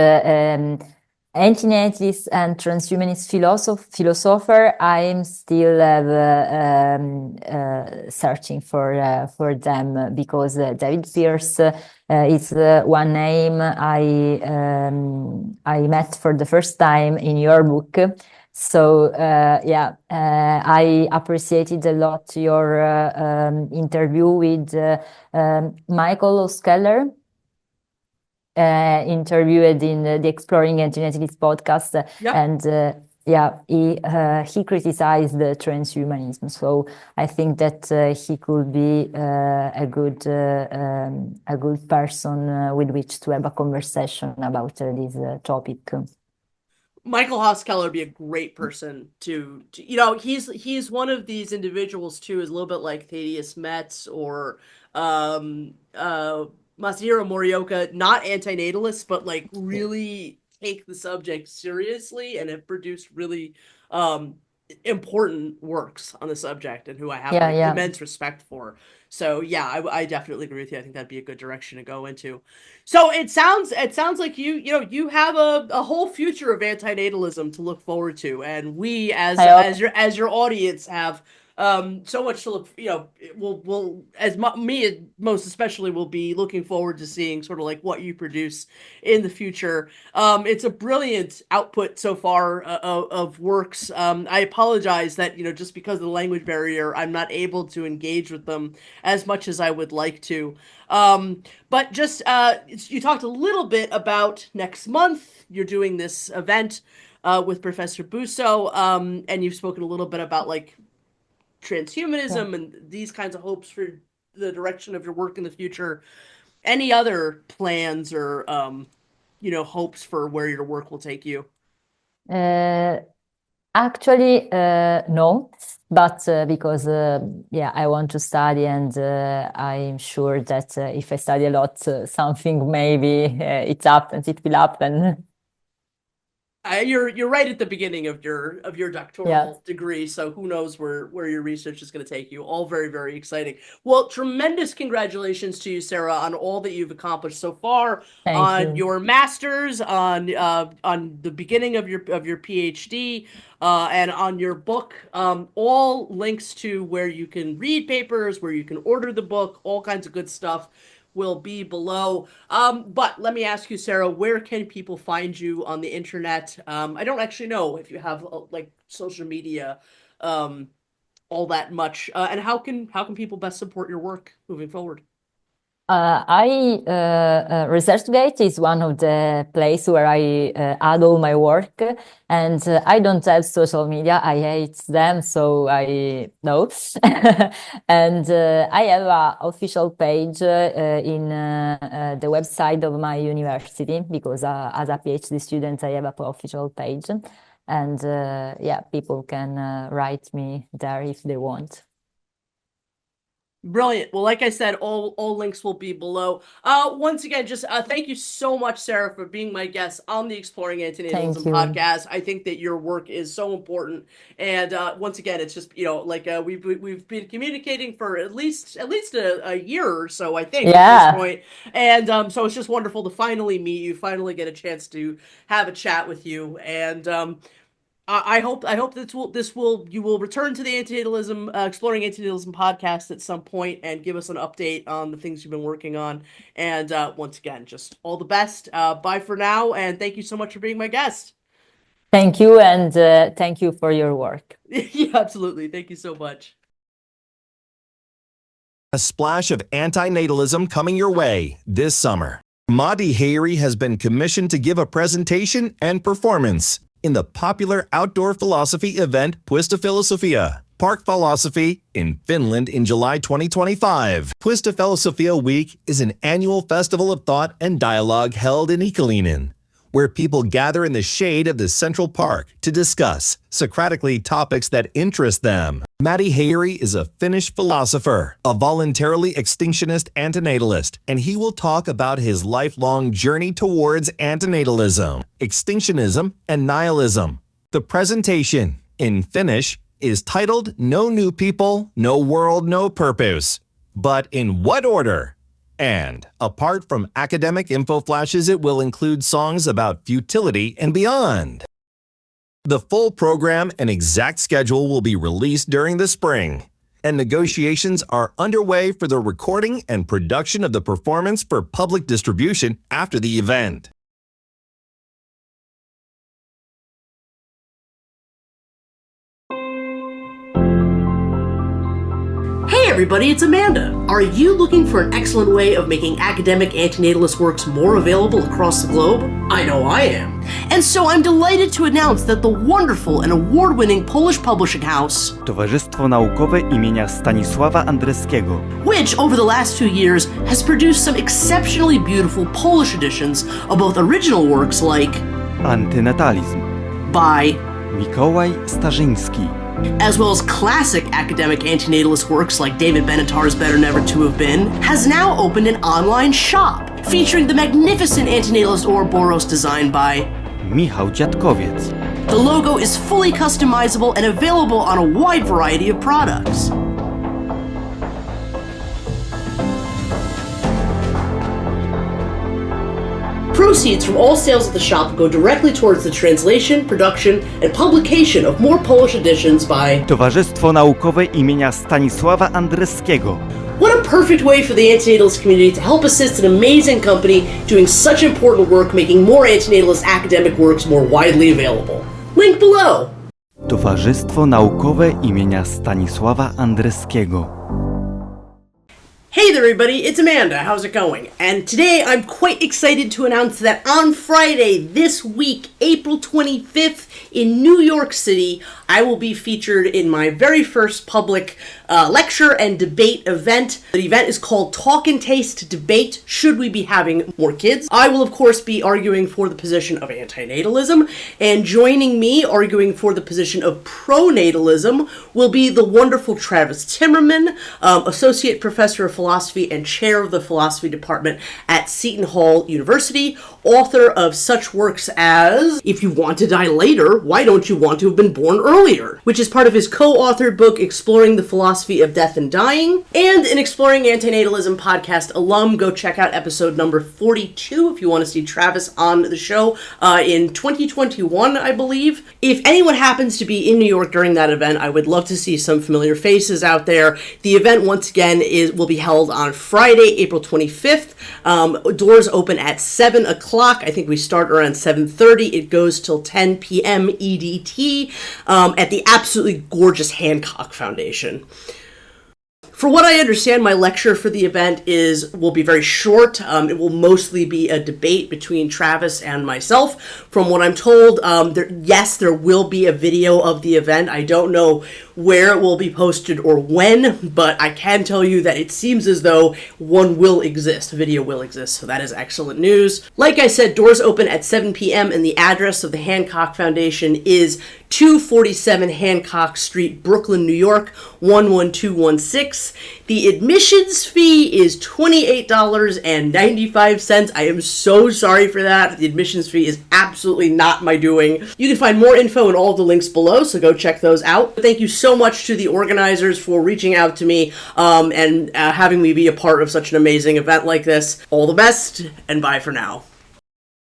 anti-natalist and transhumanist philosopher, I'm still searching for them, because David Pierce is one name I met for the first time in your book. So I appreciated a lot your interview with Michael Oskeller, interviewed in the Exploring Antinatalism podcast, and he criticized the transhumanism. So I think that he could be a good person with which to have a conversation about this topic. Michael Hoskeller would be a great person to he's one of these individuals too, is a little bit like Thaddeus Metz or Masahiro Morioka, not antinatalists, but like really take the subject seriously and have produced really important works on the subject, and who I have immense respect for. So I definitely agree with you. I think that'd be a good direction to go into. So it sounds like you have a whole future of antinatalism to look forward to, and we as your audience have so much to look. We'll me most especially will be looking forward to seeing sort of like what you produce in the future. It's a brilliant output so far of works. I apologize that just because of the language barrier, I'm not able to engage with them as much as I would like to. But just you talked a little bit about next month. You're doing this event with Professor Busso, and you've spoken a little bit about like transhumanism and these kinds of hopes for the direction of your work in the future. Any other plans or hopes for where your work will take you? Actually, no, but because I want to study, and I'm sure that if I study a lot, something maybe it will happen. You're right at the beginning of your doctoral degree, so who knows where your research is going to take you. All very, very exciting. Well, tremendous congratulations to you, Sarah, on all that you've accomplished so far. Thank you. Your master's, on the beginning of your PhD, and on your book. All links to where you can read papers, where you can order the book, all kinds of good stuff will be below. But let me ask you, Sarah, where can people find you on the internet? I don't actually know if you have like social media all that much. And how can people best support your work moving forward? ResearchGate is one of the places where I add all my work, and I don't have social media. I hate them, so I know. And I have an official page in the website of my university, because as a PhD student, I have an official page, and people can write me there if they want. Brilliant. Well, like I said, all links will be below. Once again, just thank you so much, Sarah, for being my guest on the Exploring Antinatalism podcast. I think that your work is so important, and once again, it's just like we've been communicating for at least a year or so, I think, at this point. And so it's just wonderful to finally meet you, finally get a chance to have a chat with you, and I hope you will return to the Exploring Antinatalism podcast at some point and give us an update on the things you've been working on. And once again, just all the best. Bye for now, and thank you so much for being my guest. Thank you, and thank you for your work. Yeah, absolutely. Thank you so much. A splash of anti-natalism coming your way this summer. Matti Ha has been commissioned to give a presentation and performance in the popular outdoor philosophy event Puistofilosofia, Park Philosophy, in Finland in July 2025. Puistofilosofia Week is an annual festival of thought and dialogue held in Ikalinen, where people gather in the shade of the Central Park to discuss Socratically topics that interest them. Matti Ha is a Finnish philosopher, a voluntarily extinctionist antinatalist, and he will talk about his lifelong journey towards antinatalism, extinctionism, and nihilism. The presentation, in Finnish, is titled No New People, No World, No Purpose. But in what order? And, apart from academic info flashes, it will include songs about futility and beyond. The full program and exact schedule will be released during the spring, and negotiations are underway for the recording and production of the performance for public distribution after the event. Hey everybody, it's Amanda. Are you looking for an excellent way of making academic antinatalist works more available across the globe? I know I am. And so I'm delighted to announce that the wonderful and award-winning Polish publishing house Towarzystwo Naukowe imienia Stanisława Andreskiego, which over the last 2 years has produced some exceptionally beautiful Polish editions of both original works like Anti-natalism by Mikołaj Starzyński, as well as classic academic antinatalist works like David Benatar's Better Never to Have Been, has now opened an online shop featuring the magnificent antinatalist Ouroboros designed by Michał Dziadkowiec. The logo is fully customizable and available on a wide variety of products. Proceeds from all sales at the shop go directly towards the translation, production, and publication of more Polish editions by Towarzystwo Naukowe imienia Stanisława Andreskiego. What a perfect way for the antinatalist community to help assist an amazing company doing such important work, making more antinatalist academic works more widely available. Link below. Towarzystwo Naukowe imienia Stanisława Andreskiego. Hey there everybody, it's Amanda, how's it going? And today I'm quite excited to announce that on Friday this week, April 25th, in New York City, I will be featured in my very first public lecture and debate event. The event is called Talk&Taste Debate Should We Be Having More Kids? I will of course be arguing for the position of anti-natalism, and joining me arguing for the position of pro-natalism will be the wonderful Travis Timmerman, Associate Professor of Philosophy and Chair of the Philosophy Department at Seton Hall University, author of such works as If You Want to Die Later, Why Don't You Want to Have Been Born Earlier?, which is part of his co-authored book Exploring the Philosophy of Death and Dying, and an Exploring Antinatalism podcast alum. Go check out episode number 42 if you want to see Travis on the show in 2021, I believe. If anyone happens to be in New York during that event, I would love to see some familiar faces out there. The event, once again, will be held on Friday, April 25th. Doors open at 7 o'clock. I think we start around 7:30. It goes till 10 p.m. EDT at the absolutely gorgeous Hancock Foundation. For what I understand, my lecture for the event will be very short. It will mostly be a debate between Travis and myself. From what I'm told, yes, there will be a video of the event. I don't know where it will be posted or when, but I can tell you that it seems as though one will exist. A video will exist, so that is excellent news. Like I said, doors open at 7 p.m. and the address of the Hancock Foundation is 247 Hancock Street, Brooklyn, New York, 11216. 6. The admissions fee is $28.95. I am so sorry for that. The admissions fee is absolutely not my doing. You can find more info in all of the links below, so go check those out. Thank you so much to the organizers for reaching out to me and having me be a part of such an amazing event like this. All the best, and bye for now.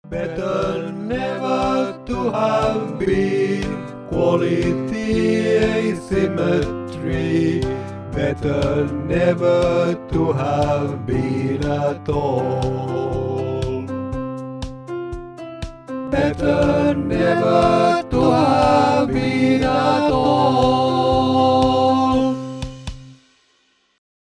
Better never to have been quality asymmetry. Better never to have been at all. Better never to have been at all.